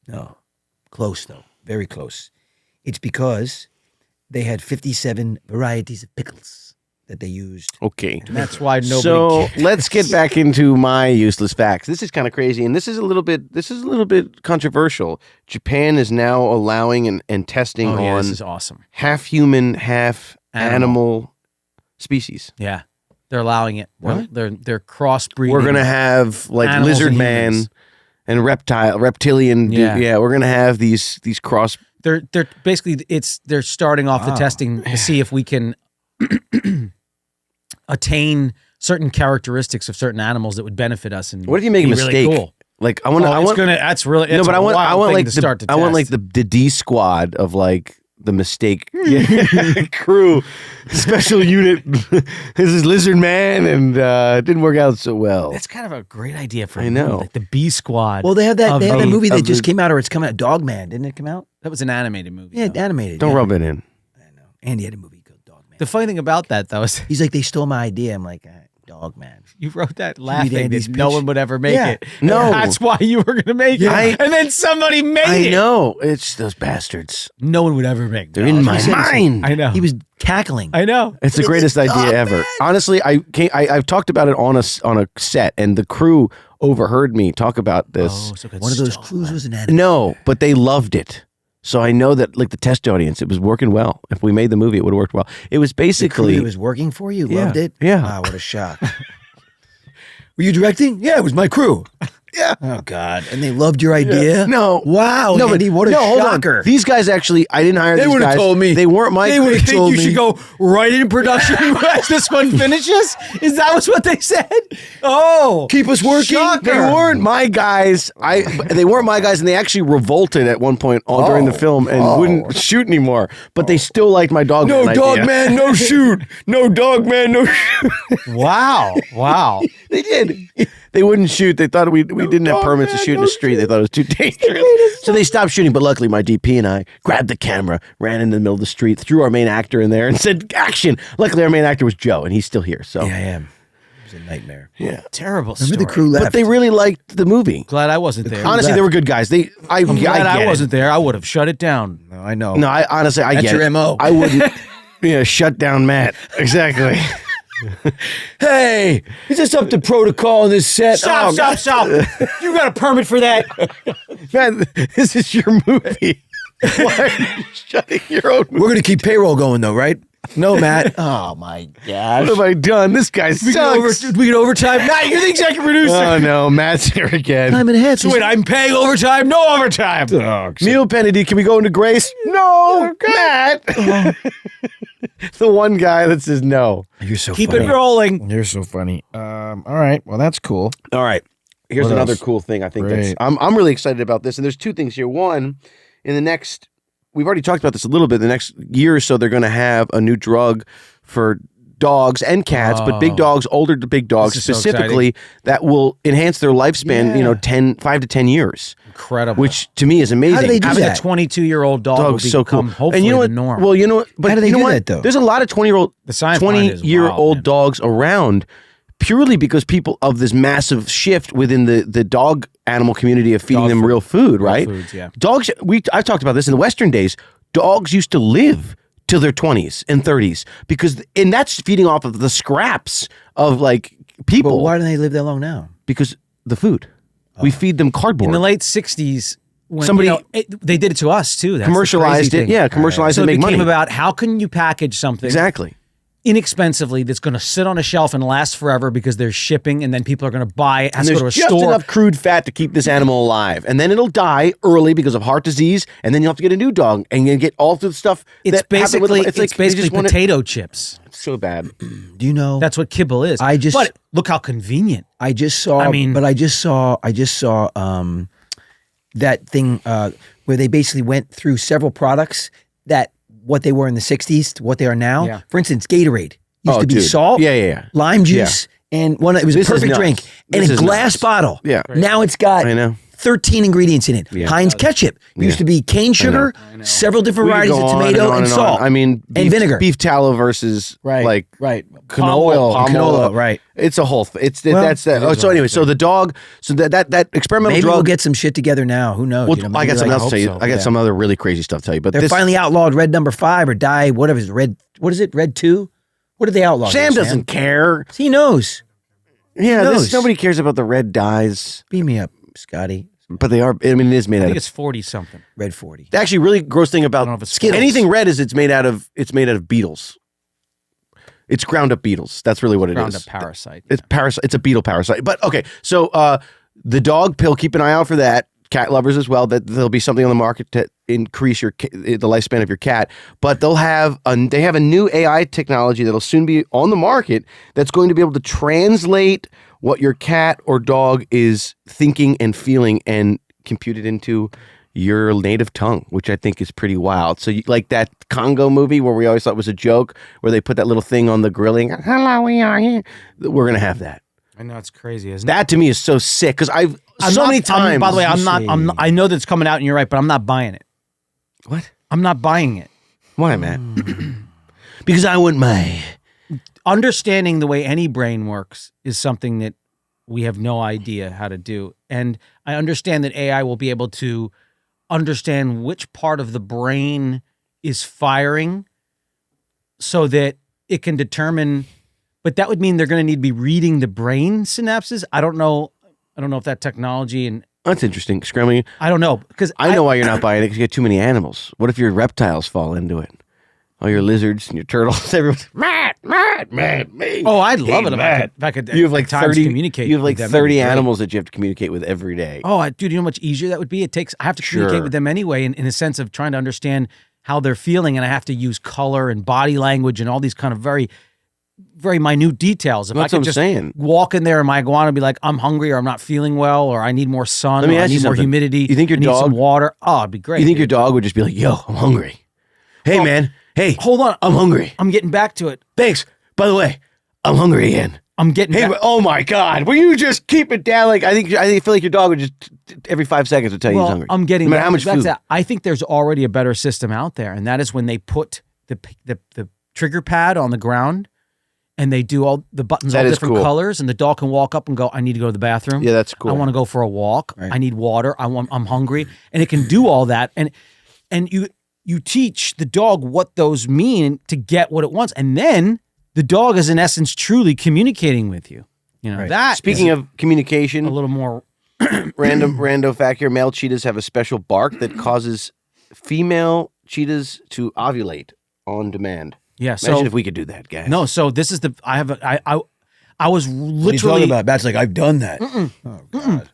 Speaker 3: bottles. No, close though, very close. It's because they had 57 varieties of pickles that they used.
Speaker 1: Okay.
Speaker 2: And that's why nobody
Speaker 1: So
Speaker 2: cares.
Speaker 1: let's get back into my useless facts. This is kind of crazy, and this is a little bit controversial. Japan is now allowing and testing
Speaker 2: Oh, yeah,
Speaker 1: on
Speaker 2: this is awesome.
Speaker 1: half human, half animal species.
Speaker 2: Yeah. They're allowing it.
Speaker 1: What?
Speaker 2: They're crossbreeding.
Speaker 1: We're gonna have like
Speaker 2: animals
Speaker 1: lizard
Speaker 2: and
Speaker 1: man
Speaker 2: humans.
Speaker 1: and reptilian.
Speaker 2: Yeah.
Speaker 1: Yeah, we're gonna have these cross.
Speaker 2: They're basically they're starting off the testing to see if we can attain certain characteristics of certain animals that would benefit us. And
Speaker 1: What if you make a
Speaker 2: be
Speaker 1: mistake?
Speaker 2: Really cool.
Speaker 1: Like I want.
Speaker 2: That's really
Speaker 1: No,
Speaker 2: it's
Speaker 1: but
Speaker 2: a
Speaker 1: I want
Speaker 2: wild thing
Speaker 1: like
Speaker 2: to start to
Speaker 1: I want like
Speaker 2: test.
Speaker 1: the D squad of like the mistake crew, special unit. This is Lizard Man, and it didn't work out so well.
Speaker 2: That's kind of a great idea for
Speaker 1: I
Speaker 2: a movie,
Speaker 1: know.
Speaker 2: like the B Squad.
Speaker 3: Well, they have that. They have that movie that
Speaker 1: of
Speaker 3: just
Speaker 1: the-
Speaker 3: came out, or it's coming out. Dogman, didn't it come out?
Speaker 2: that was an animated movie.
Speaker 3: Yeah,
Speaker 2: though.
Speaker 3: animated.
Speaker 1: Don't
Speaker 3: yeah.
Speaker 1: rub it in.
Speaker 3: I know. Andy had a movie called Dogman.
Speaker 2: The funny thing about that though is
Speaker 3: He's like, they stole my idea. I'm like, Dogman.
Speaker 2: you wrote that laughing
Speaker 3: Andy's
Speaker 2: that no
Speaker 3: pitch.
Speaker 2: one would ever make
Speaker 3: Yeah.
Speaker 2: it.
Speaker 1: No.
Speaker 2: That's why you were going to make
Speaker 1: Yeah.
Speaker 2: it. And then somebody made
Speaker 1: I
Speaker 2: it.
Speaker 1: know it's those bastards.
Speaker 2: No one would ever make it.
Speaker 1: They're in my
Speaker 3: said-
Speaker 1: mind.
Speaker 2: I know.
Speaker 1: Oh.
Speaker 3: He was cackling.
Speaker 2: I know.
Speaker 1: It's the greatest idea ever. Honestly, I've talked about it on a set, and the crew overheard me talk about this.
Speaker 2: Oh, so good.
Speaker 3: One of those
Speaker 2: Stole
Speaker 3: crews
Speaker 2: it.
Speaker 3: was an animal.
Speaker 1: No, but they loved it. So I know that like the test audience, it was working well. If we made the movie, it would have worked well. It was
Speaker 3: The crew
Speaker 1: basically
Speaker 3: that was working for you
Speaker 1: Yeah.
Speaker 3: loved it.
Speaker 1: Yeah.
Speaker 3: Wow, what a shock. Were you directing? Yeah, it was my crew.
Speaker 1: Yeah.
Speaker 3: Oh God, and they loved your idea.
Speaker 1: No.
Speaker 3: Wow,
Speaker 1: No, but
Speaker 3: Andy, what a
Speaker 1: hold on.
Speaker 3: shocker.
Speaker 1: These guys actually, I didn't hire
Speaker 3: They
Speaker 1: these
Speaker 3: would've
Speaker 1: guys.
Speaker 3: told me.
Speaker 1: They weren't my
Speaker 3: They would've
Speaker 1: crew.
Speaker 3: told
Speaker 2: You
Speaker 3: me.
Speaker 2: should go right in production as this one finishes? Is that what they said? Oh.
Speaker 3: Keep us working.
Speaker 2: Shocker.
Speaker 1: They weren't my guys. They weren't my guys, and they actually revolted at one point during the film and wouldn't shoot anymore. But they still liked my dog.
Speaker 3: No
Speaker 1: man
Speaker 3: dog
Speaker 1: idea.
Speaker 3: man, no shoot. No dog man, no shoot.
Speaker 2: Wow. Wow.
Speaker 1: They did. They wouldn't shoot. They thought we didn't have permits to shoot in the street. They thought it was too dangerous. So they stopped shooting. But luckily, my DP and I grabbed the camera, ran into the middle of the street, threw our main actor in there, and said, "Action!" Luckily, our main actor was Joe, and he's still here. So
Speaker 3: Yeah, I am. It was a nightmare.
Speaker 1: yeah.
Speaker 2: Terrible story.
Speaker 3: Remember the crew left.
Speaker 1: But they really liked the movie.
Speaker 2: Glad I wasn't there.
Speaker 1: Honestly, they were good guys.
Speaker 2: I'm glad
Speaker 1: get
Speaker 2: I
Speaker 1: it.
Speaker 2: wasn't there. I would have shut it down.
Speaker 3: No, I know.
Speaker 1: No, I honestly, I
Speaker 3: That's
Speaker 1: get
Speaker 3: your
Speaker 1: it.
Speaker 3: MO.
Speaker 1: I wouldn't. Shut down Matt. Exactly.
Speaker 3: Hey, is this up to protocol in this set?
Speaker 2: Stop! You got a permit for that?
Speaker 1: Man, this is your movie. Why are you shutting your own movie?
Speaker 3: We're going to keep payroll going, though, right? No, Matt. Oh, my gosh.
Speaker 1: What have I done? This guy sucks.
Speaker 3: We get overtime? Matt, you're the executive producer.
Speaker 1: Oh, no. Matt's here again.
Speaker 3: Time and a half.
Speaker 2: So wait, I'm paying overtime? No overtime.
Speaker 1: Neil Kennedy, can we go into grace? No. Matt. The one guy that says no.
Speaker 3: You're so
Speaker 2: Keep
Speaker 3: funny.
Speaker 2: it rolling.
Speaker 3: You're so funny. All right. Well, that's cool.
Speaker 1: All right. Here's
Speaker 3: What
Speaker 1: another
Speaker 3: else?
Speaker 1: cool thing I think
Speaker 3: Great.
Speaker 1: I'm really excited about this. And there's two things here. One, in the next, we've already talked about this a little bit. The next year or so, they're going to have a new drug for dogs and cats, but big dogs, older to big dogs
Speaker 2: This is so
Speaker 1: specifically, that will enhance their lifespan,
Speaker 3: Yeah.
Speaker 1: 5 to 10 years,
Speaker 2: Incredible.
Speaker 1: which to me is amazing.
Speaker 3: How do they do
Speaker 2: Having
Speaker 3: that?
Speaker 2: a 22-year-old dog will
Speaker 1: Dog's so cool.
Speaker 2: become hopefully
Speaker 1: And you know what?
Speaker 2: the norm.
Speaker 1: Well, you know what? But
Speaker 3: How do they
Speaker 1: you know
Speaker 3: do
Speaker 1: what?
Speaker 3: that, though?
Speaker 1: There's a lot of
Speaker 2: The science behind it is
Speaker 1: 20-year-old
Speaker 2: wild, man.
Speaker 1: dogs around purely because people of this massive shift within the dog animal community of feeding
Speaker 2: Dog
Speaker 1: them
Speaker 2: food.
Speaker 1: real food, right?
Speaker 2: foods, yeah.
Speaker 1: Dogs, I've talked about this in the Western days. Dogs used to live till their 20s and 30s and that's feeding off of the scraps of like people.
Speaker 3: But why do they live that long now?
Speaker 1: Because the food. We feed them cardboard.
Speaker 2: in the late 60s, when
Speaker 1: Somebody-
Speaker 2: they did it to us too. That's the
Speaker 1: commercialized
Speaker 2: crazy
Speaker 1: it.
Speaker 2: thing.
Speaker 1: Yeah, commercialized
Speaker 2: So
Speaker 1: it
Speaker 2: it
Speaker 1: to make
Speaker 2: became
Speaker 1: money.
Speaker 2: about how can you package something
Speaker 1: Exactly.
Speaker 2: inexpensively that's going to sit on a shelf and last forever because there's shipping and then people are going to buy it.
Speaker 1: And
Speaker 2: Has to
Speaker 1: there's
Speaker 2: go to a
Speaker 1: just
Speaker 2: store.
Speaker 1: enough crude fat to keep this animal alive. And then it'll die early because of heart disease. And then you'll have to get a new dog and you get all through the stuff.
Speaker 2: It's
Speaker 1: that happened with
Speaker 2: basically
Speaker 1: the-
Speaker 2: it's
Speaker 1: like they
Speaker 2: basically
Speaker 1: just want it-
Speaker 2: potato chips.
Speaker 1: It's so bad.
Speaker 3: Do you know?
Speaker 2: That's what kibble is.
Speaker 3: I
Speaker 2: but look how convenient.
Speaker 3: I just saw.
Speaker 2: I mean-
Speaker 3: but I just saw that thing where they basically went through several products that what they were in the '60s to what they are now.
Speaker 2: Yeah.
Speaker 3: For instance, Gatorade used
Speaker 1: Oh,
Speaker 3: to be
Speaker 1: dude.
Speaker 3: salt,
Speaker 1: Yeah.
Speaker 3: lime juice, and one. It was
Speaker 1: This
Speaker 3: a
Speaker 1: is
Speaker 3: perfect
Speaker 1: nuts.
Speaker 3: drink in
Speaker 1: This
Speaker 3: a
Speaker 1: is
Speaker 3: glass
Speaker 1: nuts.
Speaker 3: bottle.
Speaker 1: Yeah.
Speaker 3: Now it's got
Speaker 1: I know.
Speaker 3: 13 ingredients in it.
Speaker 1: Yeah.
Speaker 3: Heinz ketchup used to be cane sugar, several different
Speaker 1: We could
Speaker 3: varieties
Speaker 1: go
Speaker 3: of
Speaker 1: on
Speaker 3: tomato
Speaker 1: on
Speaker 3: and salt.
Speaker 1: I mean,
Speaker 3: and vinegar.
Speaker 1: beef tallow versus like
Speaker 3: right.
Speaker 1: canola, palm
Speaker 3: Canola,
Speaker 1: oil.
Speaker 3: right.
Speaker 1: It's a whole. That's
Speaker 3: Well,
Speaker 1: that. Oh, so anyway, so the dog. So that experimental
Speaker 3: Maybe
Speaker 1: drug.
Speaker 3: we'll get some shit together now. Who knows?
Speaker 1: Well,
Speaker 3: You know,
Speaker 1: I
Speaker 3: maybe
Speaker 1: got something
Speaker 3: like-
Speaker 1: else to tell you.
Speaker 2: hope so.
Speaker 1: I got
Speaker 3: Yeah.
Speaker 1: some other really crazy stuff to tell you. But
Speaker 3: They're
Speaker 1: this,
Speaker 3: finally outlawed Red Number 5 or Die. Whatever is Red. What is it? Red 2. What did they outlaw?
Speaker 1: Sam
Speaker 3: here,
Speaker 1: doesn't care.
Speaker 3: He knows.
Speaker 1: Yeah,
Speaker 3: knows?
Speaker 1: nobody cares about the red dyes,
Speaker 3: Beam me up, Scotty.
Speaker 1: but they are. I mean, it is made
Speaker 2: I
Speaker 1: out
Speaker 2: think
Speaker 1: of.
Speaker 2: it's 40 something.
Speaker 3: Red 40.
Speaker 1: The actually really gross thing about
Speaker 2: I don't know if it's
Speaker 3: Skittles.
Speaker 1: anything red is it's made out of beetles. It's ground up beetles. That's really what it is.
Speaker 2: Ground up parasite.
Speaker 1: It's parasite. It's a beetle parasite. But okay, so the dog pill. Keep an eye out for that. Cat lovers as well. That there'll be something on the market to increase the lifespan of your cat. But they have a new AI technology that'll soon be on the market that's going to be able to translate what your cat or dog is thinking and feeling and compute it into your native tongue, which I think is pretty wild. So like that Congo movie where we always thought was a joke, where they put that little thing on the grilling. Hello, we are here. We're gonna have that.
Speaker 2: I know it's crazy, isn't it?
Speaker 1: That to me is so sick because I've many times.
Speaker 2: By the way, I'm
Speaker 3: You
Speaker 2: not. I know that it's coming out, and you're right, but I'm not buying it.
Speaker 1: What?
Speaker 2: I'm not buying it.
Speaker 1: Why, Matt? Because I want my.
Speaker 2: Understanding the way any brain works is something that we have no idea how to do, and I understand that AI will be able to understand which part of the brain is firing, so that it can determine. But that would mean they're going to need to be reading the brain synapses. I don't know if that technology and
Speaker 1: That's interesting. Scrambling.
Speaker 2: I don't know because
Speaker 1: I know why you're not buying it because you get too many animals. What if your reptiles fall into it? All your lizards and your turtles. Everyone's Matt, me.
Speaker 2: Oh, I'd love
Speaker 1: Hey,
Speaker 2: it
Speaker 1: Matt.
Speaker 2: if I could.
Speaker 1: You have like
Speaker 2: at times
Speaker 1: 30.
Speaker 2: communicate.
Speaker 1: You have like
Speaker 2: with them. That'd
Speaker 1: 30
Speaker 2: be great.
Speaker 1: animals that you have to communicate with every day.
Speaker 2: Oh, dude, you know how much easier that would be? I have to communicate
Speaker 1: Sure.
Speaker 2: with them anyway in a sense of trying to understand how they're feeling, and I have to use color and body language and all these kind of very, very minute details. If
Speaker 1: That's
Speaker 2: I
Speaker 1: what I'm
Speaker 2: could just
Speaker 1: saying.
Speaker 2: walk in there in my iguana and be like, I'm hungry or I'm not feeling well or I need more sun
Speaker 1: Let me
Speaker 2: or I
Speaker 1: ask you
Speaker 2: need more
Speaker 1: something.
Speaker 2: humidity.
Speaker 1: You think your
Speaker 2: I need some
Speaker 1: dog-
Speaker 2: water? Oh, it'd be great.
Speaker 1: You think your
Speaker 2: dude.
Speaker 1: dog would just be like, yo, I'm hungry. Hey, man. Hey,
Speaker 2: Hold on.
Speaker 1: I'm hungry.
Speaker 2: I'm getting back to it.
Speaker 1: Thanks. By the way, I'm hungry again.
Speaker 2: I'm getting.
Speaker 1: Hey, oh my God! Will you just keep it down? Like I feel like your dog would just every 5 seconds would tell you he's hungry.
Speaker 2: I'm getting.
Speaker 1: No matter how much food.
Speaker 2: I think there's already a better system out there, and that is when they put the trigger pad on the ground, and they do all the buttons all different colors, and the dog can walk up and go, "I need to go to the bathroom.
Speaker 1: Yeah, that's cool.
Speaker 2: I want to go for a walk.
Speaker 3: Right.
Speaker 2: I need water. I'm hungry," and it can do all that, and you teach the dog what those mean to get what it wants, and then the dog is in essence truly communicating with you. You know,
Speaker 3: Right.
Speaker 2: that
Speaker 1: Speaking of communication,
Speaker 2: a little more
Speaker 1: rando fact here: male cheetahs have a special bark that causes female cheetahs to ovulate on demand.
Speaker 2: yeah.
Speaker 1: Imagine
Speaker 2: So
Speaker 1: if we could do that, guys.
Speaker 2: no, so this is the I was
Speaker 3: What are you
Speaker 2: literally
Speaker 3: talking about? Matt's like, I've done that. Oh, God.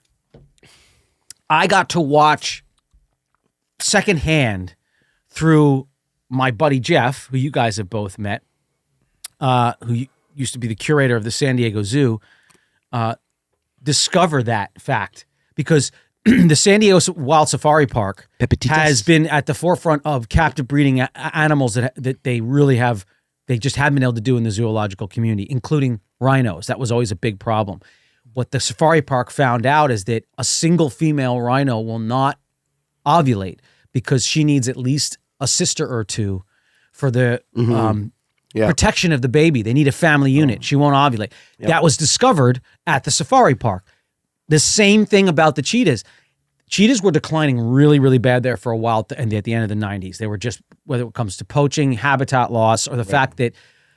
Speaker 2: I got to watch secondhand through my buddy Jeff, who you guys have both met, who used to be the curator of the San Diego Zoo, discover that fact because the San Diego Wild Safari Park has been at the forefront of captive breeding animals that they really have. They just haven't been able to do in the zoological community, including rhinos. That was always a big problem. What the safari park found out is that a single female rhino will not ovulate because she needs at least a sister or two for the protection of the baby. They need a family unit. She won't ovulate. Yep. That was discovered at the safari park. The same thing about the cheetahs. Cheetahs were declining really, really bad there for a while and at the end of the 90s. They were just, whether it comes to poaching, habitat loss, or the fact that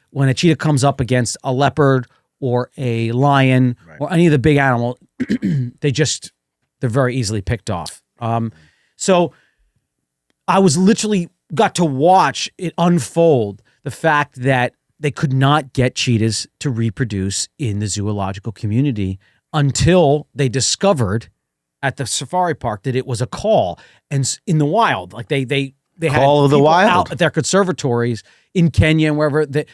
Speaker 2: when a cheetah comes up against a leopard or a lion or any of the big animal, they're very easily picked off. So I was literally got to watch it unfold, the fact that they could not get cheetahs to reproduce in the zoological community until they discovered at the safari park that it was a call. And in the wild, like they had
Speaker 1: Call of the
Speaker 2: people
Speaker 1: wild
Speaker 2: out at their conservatories in Kenya and wherever that,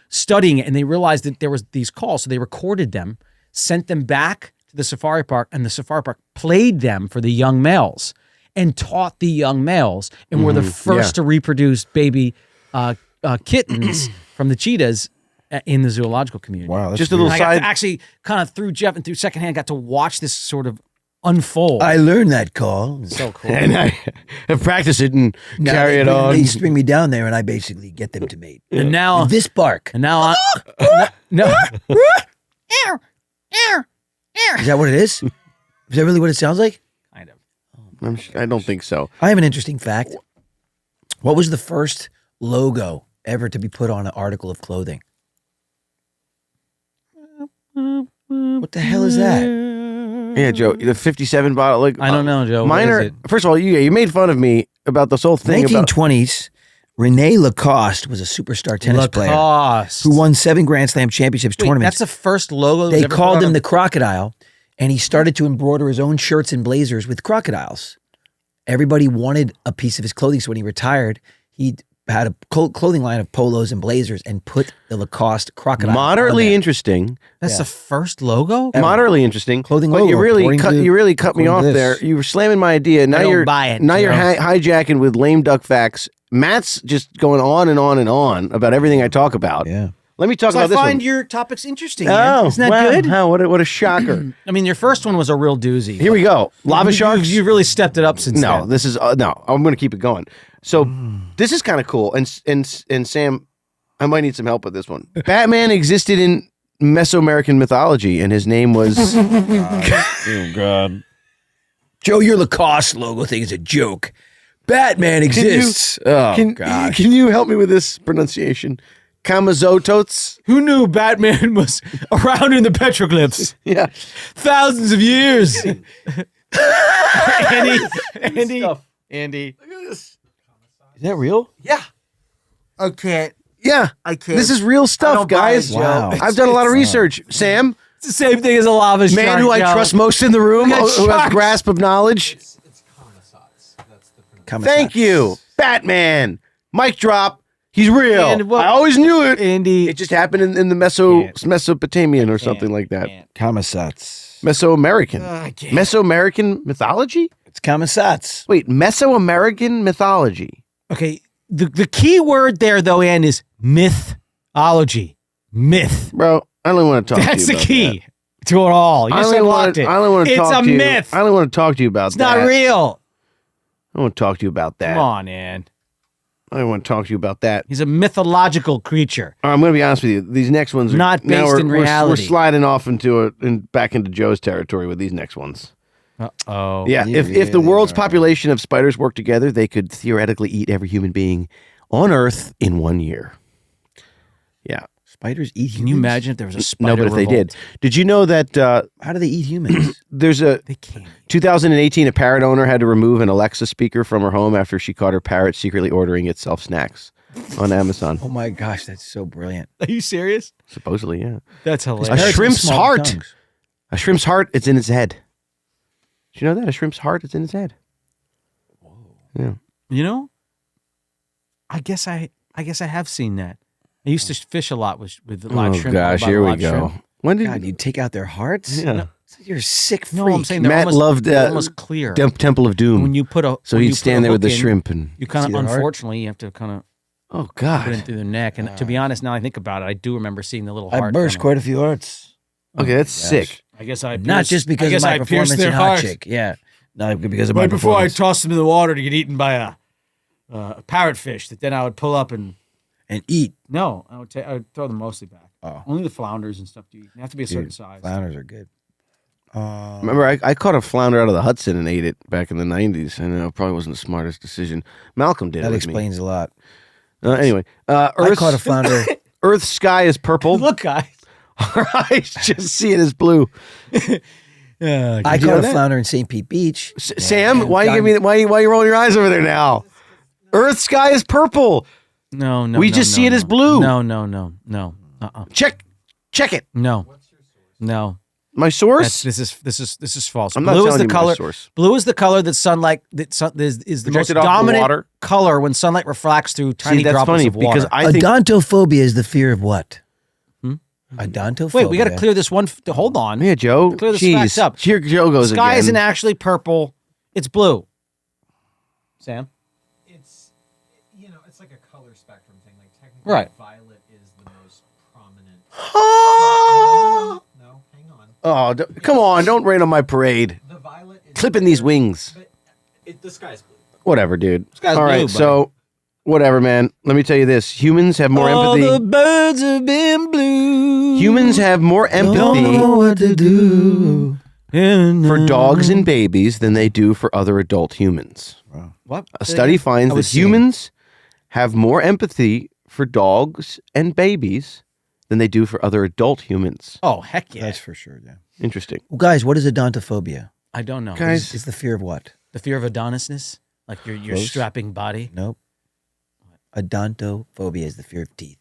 Speaker 2: studying it, and they realized that there was these calls. So they recorded them, sent them back to the safari park, and the safari park played them for the young males and taught the young males and were the first to reproduce baby kittens from the cheetahs in the zoological community.
Speaker 3: Wow.
Speaker 1: Just a little
Speaker 2: I got
Speaker 1: side.
Speaker 2: to actually kind of through Jeff and through secondhand got to watch this sort of unfold.
Speaker 3: I learned that call.
Speaker 2: So cool.
Speaker 1: And I have practiced it and
Speaker 3: Now
Speaker 1: carry it on.
Speaker 3: They bring me down there, and I basically get them to mate.
Speaker 2: And now
Speaker 3: This bark.
Speaker 2: And now no.
Speaker 3: Is that what it is? Is that really what it sounds like?
Speaker 2: Kind of.
Speaker 1: I don't think so.
Speaker 3: I have an interesting fact. What was the first logo ever to be put on an article of clothing? What the hell is that?
Speaker 1: Yeah, Joe, the 57 bottle. Like
Speaker 2: I don't know, Joe.
Speaker 1: Mine
Speaker 2: What
Speaker 1: are.
Speaker 2: is it?
Speaker 1: First of all, you made fun of me about this whole thing. About
Speaker 3: 1920s, Rene Lacoste was a superstar tennis player
Speaker 2: Lacoste.
Speaker 3: who won 7 Grand Slam championships
Speaker 2: Wait,
Speaker 3: tournaments.
Speaker 2: that's the first logo. that was
Speaker 3: They
Speaker 2: ever put
Speaker 3: called
Speaker 2: on
Speaker 3: him
Speaker 2: a-
Speaker 3: the Crocodile, and he started to embroider his own shirts and blazers with crocodiles. Everybody wanted a piece of his clothing, so when he retired, he had a clothing line of polos and blazers and put the Lacoste crocodile.
Speaker 1: moderately
Speaker 3: on there.
Speaker 1: interesting.
Speaker 2: That's the first logo.
Speaker 1: Moderately interesting.
Speaker 3: Clothing
Speaker 1: but
Speaker 3: logo,
Speaker 1: you really
Speaker 3: according
Speaker 1: cut me
Speaker 3: to
Speaker 1: off
Speaker 3: this.
Speaker 1: there. You were slamming my idea. Now
Speaker 2: don't
Speaker 1: you're
Speaker 2: buy it,
Speaker 1: Now you're
Speaker 2: Joe.
Speaker 1: hijacking with lame duck facts. Matt's just going on and on and on about everything I talk about.
Speaker 3: Yeah.
Speaker 1: Let me talk
Speaker 2: So
Speaker 1: about
Speaker 2: I
Speaker 1: this
Speaker 2: find
Speaker 1: one.
Speaker 2: your topics interesting.
Speaker 1: Oh,
Speaker 2: Ian. Isn't that
Speaker 1: wow.
Speaker 2: good?
Speaker 1: Wow, what a shocker.
Speaker 2: I mean, your first one was a real doozy.
Speaker 1: Here we go. Lava sharks.
Speaker 2: You really stepped it up since
Speaker 1: No,
Speaker 2: then.
Speaker 1: this is no. I'm going to keep it going. So this is kind of cool. And Sam, I might need some help with this one. Batman existed in Mesoamerican mythology, and his name was.
Speaker 4: Oh, God.
Speaker 3: Joe, your Lacoste logo thing is a joke. Batman exists. God.
Speaker 1: Can you help me with this pronunciation? Kamazotots.
Speaker 2: Who knew Batman was around in the petroglyphs?
Speaker 1: Yeah.
Speaker 2: Thousands of years. Andy.
Speaker 3: Is that real?
Speaker 2: Yeah. I can't.
Speaker 1: Yeah.
Speaker 2: I can't.
Speaker 1: This is real stuff,
Speaker 2: don't buy
Speaker 1: guys.
Speaker 2: it, Joe.
Speaker 3: Wow.
Speaker 1: I've done a lot of research. Sam,
Speaker 2: It's the same thing as a lava shark.
Speaker 1: man who I
Speaker 2: Joe.
Speaker 1: trust most in the room,
Speaker 2: Look at
Speaker 1: who has
Speaker 2: sharks.
Speaker 1: grasp of knowledge. Thank you. Batman. Mic drop. He's real.
Speaker 2: And what-
Speaker 1: I always knew it.
Speaker 2: Andy.
Speaker 1: It just happened in the Mesopotamian or something like that.
Speaker 3: Kamisats.
Speaker 1: Mesoamerican.
Speaker 2: I can't.
Speaker 1: Mesoamerican mythology?
Speaker 3: It's Kamisats.
Speaker 1: Wait, Mesoamerican mythology.
Speaker 2: Okay. The key word there, though, Ann, is mythology. Myth.
Speaker 1: Bro, I only want to talk
Speaker 2: That's
Speaker 1: to
Speaker 2: the
Speaker 1: you about
Speaker 2: key to it all. You
Speaker 1: I
Speaker 2: just
Speaker 1: only
Speaker 2: unlocked it.
Speaker 1: I only want to
Speaker 2: It's
Speaker 1: talk
Speaker 2: a
Speaker 1: to you.
Speaker 2: myth.
Speaker 1: I only want to talk to you about
Speaker 2: It's
Speaker 1: that.
Speaker 2: not real.
Speaker 1: I want to talk to you about that.
Speaker 2: Come on, man.
Speaker 1: I want to talk to you about that.
Speaker 2: He's a mythological creature.
Speaker 1: I'm going to be honest with you. These next ones are
Speaker 2: Not
Speaker 1: now
Speaker 2: based in reality.
Speaker 1: We're sliding off into back into Joe's territory with these next ones.
Speaker 2: Uh-oh.
Speaker 1: Yeah, if the world's population of spiders worked together, they could theoretically eat every human being on Earth in 1 year. Yeah.
Speaker 3: Spiders eat humans?
Speaker 2: Can you imagine if there was a spider
Speaker 1: No, but if they
Speaker 2: revolt?
Speaker 1: did. Did you know that
Speaker 3: How do they eat humans?
Speaker 1: there's a
Speaker 2: They can't.
Speaker 1: 2018, a parrot owner had to remove an Alexa speaker from her home after she caught her parrot secretly ordering itself snacks on Amazon.
Speaker 3: Oh my gosh, that's so brilliant.
Speaker 2: Are you serious?
Speaker 1: Supposedly, yeah.
Speaker 2: That's hilarious.
Speaker 1: A
Speaker 3: Parrots have
Speaker 1: shrimp's
Speaker 3: small
Speaker 1: heart.
Speaker 3: tongues.
Speaker 1: A shrimp's heart, it's in its head. Did you know that? A shrimp's heart, it's in its head. Whoa. Yeah.
Speaker 2: You know, I guess I have seen that. I used to fish a lot with live
Speaker 1: Oh,
Speaker 2: shrimp.
Speaker 1: gosh,
Speaker 2: about
Speaker 1: here we
Speaker 2: live
Speaker 1: go.
Speaker 2: shrimp.
Speaker 1: When did
Speaker 3: God, you take out their hearts?
Speaker 1: Yeah.
Speaker 2: No.
Speaker 3: You're a sick freak.
Speaker 2: No, I'm saying they're
Speaker 1: Matt
Speaker 2: almost,
Speaker 1: loved
Speaker 2: they're almost clear.
Speaker 1: Temple of Doom.
Speaker 2: When you put a
Speaker 1: So
Speaker 2: when
Speaker 1: he'd
Speaker 2: you put
Speaker 1: stand
Speaker 2: a
Speaker 1: there with the
Speaker 2: hook in,
Speaker 1: shrimp and
Speaker 2: You kind
Speaker 3: See
Speaker 2: of,
Speaker 3: their heart?
Speaker 2: unfortunately, you have to kind of
Speaker 1: oh
Speaker 2: put it
Speaker 1: god.
Speaker 2: through their neck. And to be honest, now I think about it, I do remember seeing the little
Speaker 3: I
Speaker 2: heart.
Speaker 3: burst
Speaker 2: coming.
Speaker 3: quite a few hearts.
Speaker 1: Okay, that's sick.
Speaker 2: I guess I
Speaker 3: Not
Speaker 2: pierced-
Speaker 3: just
Speaker 2: I
Speaker 3: because
Speaker 2: guess
Speaker 3: of my
Speaker 2: I pierced
Speaker 3: performance
Speaker 2: their
Speaker 3: in Hot
Speaker 2: heart.
Speaker 3: Chick. Yeah. No, because of my
Speaker 2: Right before I
Speaker 3: performance.
Speaker 2: tossed them in the water to get eaten by a parrotfish that then I would pull up and
Speaker 3: And eat.
Speaker 2: no, I would throw them mostly back.
Speaker 3: Oh.
Speaker 2: Only the flounders and stuff do you eat. They have to be a certain size.
Speaker 3: Flounders are good.
Speaker 1: Remember, I caught a flounder out of the Hudson and ate it back in the 90s. I know it probably wasn't the smartest decision. Malcolm did it
Speaker 3: That
Speaker 1: with
Speaker 3: explains a lot.
Speaker 1: me. Anyway,
Speaker 3: I
Speaker 1: Earth's,
Speaker 3: caught a flounder.
Speaker 1: Earth's sky is purple.
Speaker 2: Look, guys.
Speaker 1: Our eyes just see it as blue.
Speaker 3: I
Speaker 1: you
Speaker 3: caught
Speaker 1: know
Speaker 3: a
Speaker 1: that?
Speaker 3: flounder in St. Pete Beach.
Speaker 1: Sam, why you rolling your eyes over there now? Earth's sky is purple.
Speaker 2: No.
Speaker 1: We just see it as blue.
Speaker 2: No.
Speaker 1: Check it.
Speaker 2: No. No.
Speaker 1: My source.
Speaker 2: This is false.
Speaker 1: I'm not
Speaker 2: Blue is
Speaker 1: telling
Speaker 2: the
Speaker 1: you my
Speaker 2: color.
Speaker 1: source.
Speaker 2: Blue is the color that sunlight is the most
Speaker 1: Projected off the
Speaker 2: dominant
Speaker 1: water.
Speaker 2: color when sunlight refracts through tiny
Speaker 1: See, that's
Speaker 2: droplets
Speaker 1: funny
Speaker 2: of water.
Speaker 1: because I think
Speaker 3: Odontophobia is the fear of what? Odontophobia.
Speaker 2: Wait, we got to clear this one. Hold on.
Speaker 1: yeah, Joe.
Speaker 2: Clear this
Speaker 1: Jeez,
Speaker 2: fact up.
Speaker 1: Here Joe goes
Speaker 2: Sky
Speaker 1: again.
Speaker 2: isn't actually purple. It's blue. Sam?
Speaker 5: It's it's like a color spectrum thing. Like technically,
Speaker 2: Right.
Speaker 5: violet is the most prominent.
Speaker 1: Oh,
Speaker 5: No, hang on.
Speaker 1: come on! Don't rain on my parade.
Speaker 5: The violet is
Speaker 1: Clipping these wings.
Speaker 5: But the sky's blue.
Speaker 1: Whatever, dude.
Speaker 2: Sky's
Speaker 1: All right,
Speaker 2: blue,
Speaker 1: so whatever, man. Let me tell you this: humans have more
Speaker 2: All
Speaker 1: empathy.
Speaker 2: the birds have been blue.
Speaker 1: Humans have more empathy
Speaker 3: what to do.
Speaker 1: for dogs and babies than they do for other adult humans.
Speaker 2: What?
Speaker 1: A study finds that
Speaker 3: was seeing-
Speaker 1: humans have more empathy for dogs and babies than they do for other adult humans.
Speaker 2: Oh, heck yeah.
Speaker 3: That's for sure, yeah.
Speaker 1: Interesting.
Speaker 3: Well, guys, what is odontophobia?
Speaker 2: I don't know.
Speaker 1: Guys,
Speaker 3: It's the fear of what?
Speaker 2: The fear of Adonisness? Like your
Speaker 3: Close.
Speaker 2: strapping body?
Speaker 3: Nope. Odontophobia is the fear of teeth.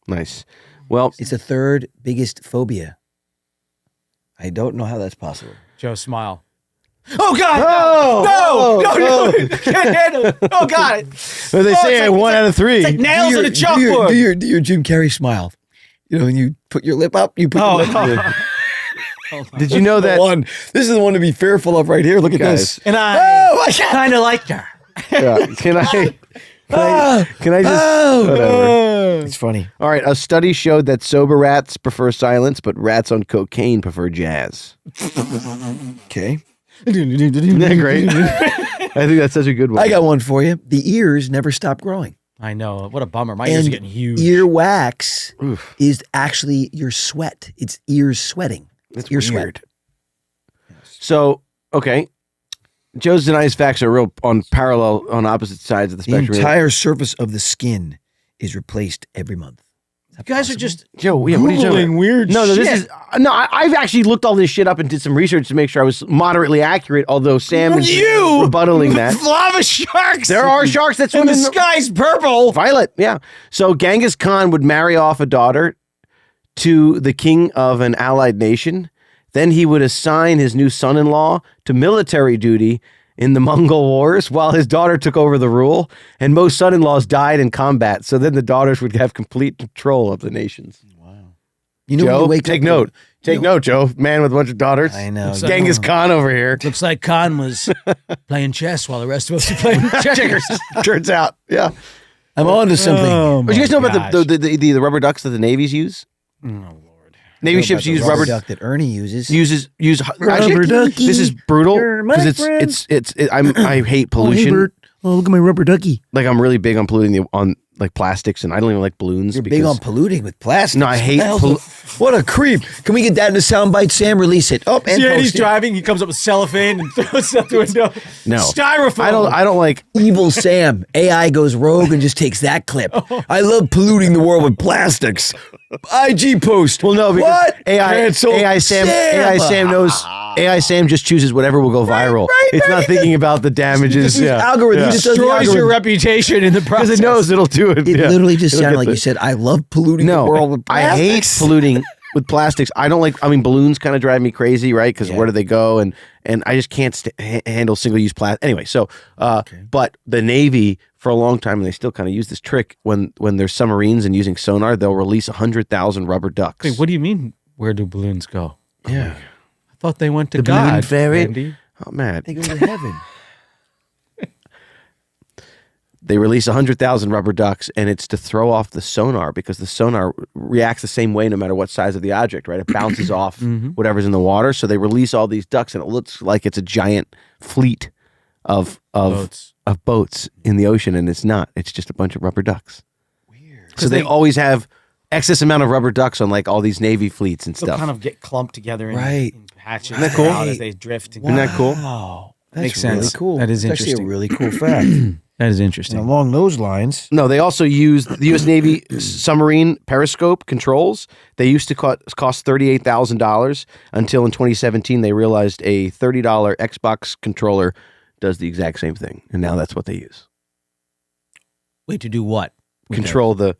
Speaker 1: nice. Well,
Speaker 3: It's the third biggest phobia. I don't know how that's possible.
Speaker 2: Joe, smile. Oh, God!
Speaker 1: Oh,
Speaker 2: No! Can't handle it. Oh, God!
Speaker 1: well, they
Speaker 2: Oh,
Speaker 1: say
Speaker 2: it's
Speaker 1: I
Speaker 2: like-
Speaker 1: one out of three.
Speaker 2: It's like nails in a
Speaker 3: Do
Speaker 2: chalkboard.
Speaker 3: your Jim Carrey smile. You know, when you put your lip up, you put your lip up.
Speaker 1: Did you know that?
Speaker 3: One. This is the one to be fearful of right here. Look at
Speaker 1: Guys.
Speaker 3: this.
Speaker 2: And I
Speaker 3: Oh, my God.
Speaker 2: kind of liked her.
Speaker 1: Yeah, can I just?
Speaker 3: Oh.
Speaker 1: Whatever.
Speaker 3: It's funny.
Speaker 1: All right. A study showed that sober rats prefer silence, but rats on cocaine prefer jazz.
Speaker 3: Okay.
Speaker 1: Isn't that great? I think that's such a good one.
Speaker 3: I got one for you. The ears never stop growing.
Speaker 2: I know. What a bummer. My ears are getting huge.
Speaker 3: Ear wax
Speaker 1: Oof.
Speaker 3: is actually your sweat. It's ears sweating.
Speaker 1: That's
Speaker 3: ear
Speaker 1: weird.
Speaker 3: sweat.
Speaker 1: So, okay. Joe's and I's facts are real on opposite sides of the
Speaker 3: The
Speaker 1: spectrum.
Speaker 3: entire surface of the skin is replaced every month.
Speaker 2: You guys are just
Speaker 1: Joe, yeah, what are you talking about?
Speaker 2: weird
Speaker 1: No,
Speaker 2: shit.
Speaker 1: this is I've actually looked all this shit up and did some research to make sure I was moderately accurate. Although Sam is rebuttaling that.
Speaker 2: Lava sharks.
Speaker 1: There are sharks that swim
Speaker 2: And
Speaker 1: in
Speaker 2: the sky's purple.
Speaker 1: violet. Yeah. So Genghis Khan would marry off a daughter to the king of an allied nation. Then he would assign his new son-in-law to military duty in the Mongol Wars while his daughter took over the rule. And most son-in-laws died in combat. So then the daughters would have complete control of the nations.
Speaker 3: You know, when
Speaker 1: Joe,
Speaker 3: you wake
Speaker 1: take
Speaker 3: up,
Speaker 1: note. Take note, Joe. Man with a bunch of daughters.
Speaker 3: I know.
Speaker 2: Looks like-
Speaker 1: Genghis Khan over here.
Speaker 2: Looks like Khan was playing chess while the rest of us were playing checkers.
Speaker 1: Turns out. Yeah.
Speaker 3: I'm on to something.
Speaker 1: But you guys know about the rubber ducks that the navies use?
Speaker 2: Oh, Lord.
Speaker 1: Navy ships use rubber
Speaker 3: duck that Ernie uses.
Speaker 1: Use
Speaker 3: Rubber ducky.
Speaker 1: This is brutal
Speaker 3: You're my
Speaker 1: because I hate
Speaker 3: Oh,
Speaker 1: pollution.
Speaker 3: hey, Bert. Oh, look at my rubber ducky.
Speaker 1: Like I'm really big on polluting on like plastics, and I don't even like balloons.
Speaker 3: You're big on polluting with plastic.
Speaker 1: No, I hate
Speaker 3: What a creep. Can we get that in a soundbite, Sam? Release it. Oh, and
Speaker 2: Yeah, he's
Speaker 3: post it.
Speaker 2: driving. He comes up with cellophane and throws it out the window.
Speaker 1: No.
Speaker 2: Styrofoam.
Speaker 1: I don't like.
Speaker 3: Evil Sam. AI goes rogue and just takes that clip. I love polluting the world with plastics. IG post.
Speaker 1: Well, no, because
Speaker 3: What?
Speaker 1: AI
Speaker 3: Cancel
Speaker 1: AI Sam just chooses whatever will go viral. It's not thinking about the damages.
Speaker 3: Algorithm. He just does the
Speaker 2: Destroys your
Speaker 3: algorithm.
Speaker 2: reputation in the process.
Speaker 1: Because it knows it'll do it.
Speaker 3: It
Speaker 1: yeah.
Speaker 3: literally just
Speaker 1: It'll
Speaker 3: sounded
Speaker 1: get
Speaker 3: like
Speaker 1: the-
Speaker 3: you said, I love polluting
Speaker 1: No,
Speaker 3: the world with
Speaker 1: I
Speaker 3: plastics.
Speaker 1: hate polluting with plastics. I don't like. I mean, balloons kind of drive me crazy, right? Because where do they go? And I just can't handle single use plastic. Anyway, so but the Navy for a long time, and they still kind of use this trick when there's submarines and using sonar, they'll release 100,000 rubber ducks.
Speaker 2: Wait, what do you mean? Where do balloons go?
Speaker 1: Yeah,
Speaker 2: I thought they went to
Speaker 1: the
Speaker 2: God.
Speaker 1: balloon fairy.
Speaker 2: Andy.
Speaker 1: Oh man,
Speaker 3: They go to heaven.
Speaker 1: they release 100,000 rubber ducks, and it's to throw off the sonar because the sonar reacts the same way no matter what size of the object, right? It bounces off whatever's in the water. So they release all these ducks, and it looks like it's a giant fleet of boats in the ocean, and it's not. It's just a bunch of rubber ducks. Weird. So they always have excess amount of rubber ducks on like all these Navy fleets and
Speaker 2: They'll
Speaker 1: stuff.
Speaker 2: kind of get clumped together in,
Speaker 3: Right.
Speaker 2: in patches.
Speaker 1: Isn't that cool?
Speaker 2: out as they drift.
Speaker 1: Isn't that cool?
Speaker 3: Wow. That's
Speaker 2: Makes
Speaker 3: really
Speaker 2: sense.
Speaker 3: cool.
Speaker 2: That is
Speaker 3: That's actually
Speaker 2: interesting.
Speaker 3: a really cool fact.
Speaker 2: That is
Speaker 3: And
Speaker 2: interesting.
Speaker 3: along those lines,
Speaker 1: No, they also use the U.S. Navy submarine periscope controls. They used to cost $38,000 until in 2017 they realized a $30 Xbox controller does the exact same thing, and now that's what they use.
Speaker 2: Wait, to do what?
Speaker 1: Control the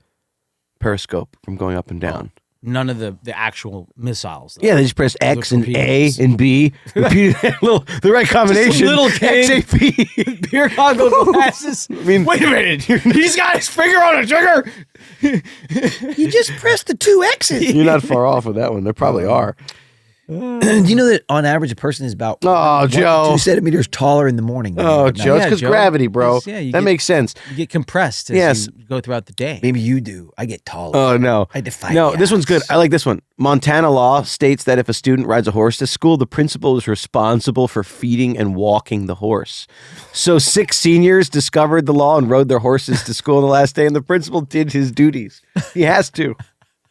Speaker 1: periscope from going up and down.
Speaker 2: None of the actual missiles. Though.
Speaker 1: Yeah, they just press X and A
Speaker 2: torpedoes.
Speaker 1: and B. Repeat the right combination.
Speaker 2: little
Speaker 1: X,
Speaker 2: kid.
Speaker 1: A, B.
Speaker 2: Beer goggles glasses.
Speaker 1: mean-
Speaker 2: wait a minute. He's got his finger on a trigger.
Speaker 3: you just press the 2 X's.
Speaker 1: You're not far off with that one. There probably are.
Speaker 3: Do you know that on average a person is about
Speaker 1: Oh,
Speaker 3: 1 to
Speaker 1: Joe.
Speaker 3: 2 centimeters taller in the morning? than
Speaker 1: Oh,
Speaker 3: at night?
Speaker 1: Joe, it's
Speaker 2: Yeah,
Speaker 1: because
Speaker 2: Joe.
Speaker 1: gravity, bro.
Speaker 2: Yeah, you
Speaker 1: that
Speaker 2: get-
Speaker 1: makes sense.
Speaker 2: You get compressed as
Speaker 1: Yes.
Speaker 2: you go throughout the day.
Speaker 3: Maybe you do. I get taller.
Speaker 1: Oh no!
Speaker 3: I defy
Speaker 1: No,
Speaker 3: the
Speaker 1: this one's good.
Speaker 3: odds.
Speaker 1: I like this one. Montana law states that if a student rides a horse to school, the principal is responsible for feeding and walking the horse. So 6 seniors discovered the law and rode their horses to school on the last day, and the principal did his duties. He has to.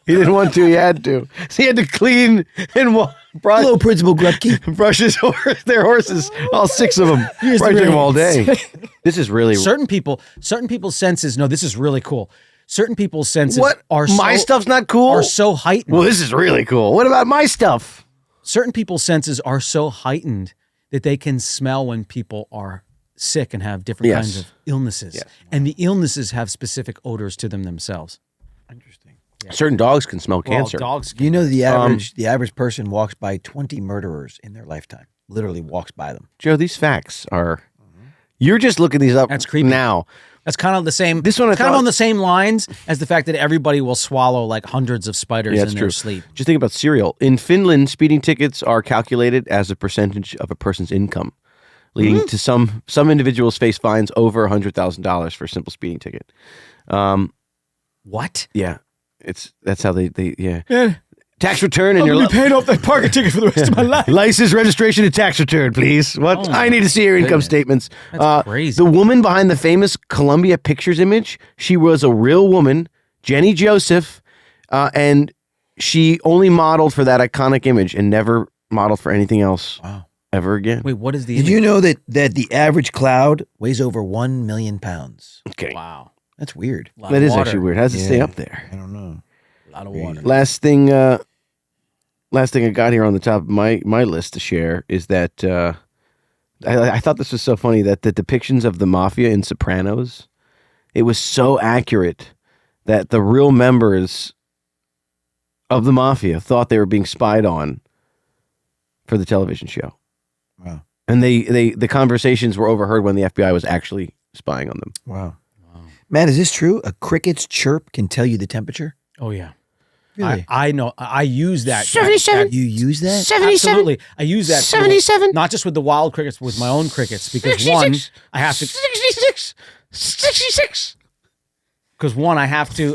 Speaker 1: He didn't want to. He had to. So he had to clean and brush
Speaker 3: Hello, Principal Grubke.
Speaker 1: their horses. All 6 of them. Probably took them all day. This is really
Speaker 2: certain people's senses. No, this is really cool. Certain people's senses
Speaker 1: what
Speaker 2: are
Speaker 1: my
Speaker 2: so,
Speaker 1: stuff's not cool.
Speaker 2: are so heightened.
Speaker 1: Well, this is really cool. What about my stuff?
Speaker 2: Certain people's senses are so heightened that they can smell when people are sick and have different
Speaker 1: Yes.
Speaker 2: kinds of illnesses. And the illnesses have specific odors to them themselves.
Speaker 1: Certain dogs can smell cancer.
Speaker 2: Well, dogs.
Speaker 3: Do you know the average person walks by 20 murderers in their lifetime? Literally walks by them.
Speaker 1: Joe, these facts are. You're just looking these up.
Speaker 2: That's creepy.
Speaker 1: Now.
Speaker 2: That's kind of the same.
Speaker 1: This one I
Speaker 2: it's kind of
Speaker 1: thought-
Speaker 2: on the same lines as the fact that everybody will swallow like hundreds of spiders in their sleep.
Speaker 1: Just think about cereal. In Finland, speeding tickets are calculated as a percentage of a person's income, leading to some individuals face fines over $100,000 for a simple speeding ticket.
Speaker 2: What?
Speaker 1: Yeah, that's how they tax return and your
Speaker 2: paying off that parking ticket for the rest of my life.
Speaker 1: license, registration, and tax return, please. What?
Speaker 2: Oh
Speaker 1: I need to see your income
Speaker 2: goodness.
Speaker 1: statements.
Speaker 2: That's crazy.
Speaker 1: The woman behind the famous Columbia Pictures image, she was a real woman, Jenny Joseph, and she only modeled for that iconic image and never modeled for anything else ever again.
Speaker 2: Wait, what is the?
Speaker 3: Did you know that the average cloud weighs over 1 million pounds?
Speaker 1: Okay.
Speaker 2: Wow,
Speaker 3: That's weird.
Speaker 2: Lot
Speaker 1: That
Speaker 2: of
Speaker 1: is
Speaker 2: water.
Speaker 1: actually weird. How does it stay up there?
Speaker 3: I don't know.
Speaker 2: A lot of water.
Speaker 1: Last thing I got here on the top of my list to share is that I thought this was so funny that the depictions of the mafia in Sopranos, it was so accurate that the real members of the mafia thought they were being spied on for the television show.
Speaker 3: Wow.
Speaker 1: And the conversations were overheard when the FBI was actually spying on them.
Speaker 3: Wow. Matt, is this true? A cricket's chirp can tell you the temperature?
Speaker 2: Oh yeah.
Speaker 3: Really?
Speaker 2: I know. I use that.
Speaker 1: 77.
Speaker 3: You use that?
Speaker 2: Absolutely. I use that.
Speaker 1: 77.
Speaker 2: Not just with the wild crickets, but with my own crickets. Because
Speaker 1: 66.
Speaker 2: one, I have to.
Speaker 1: 66. 66.
Speaker 2: Because one, I have to.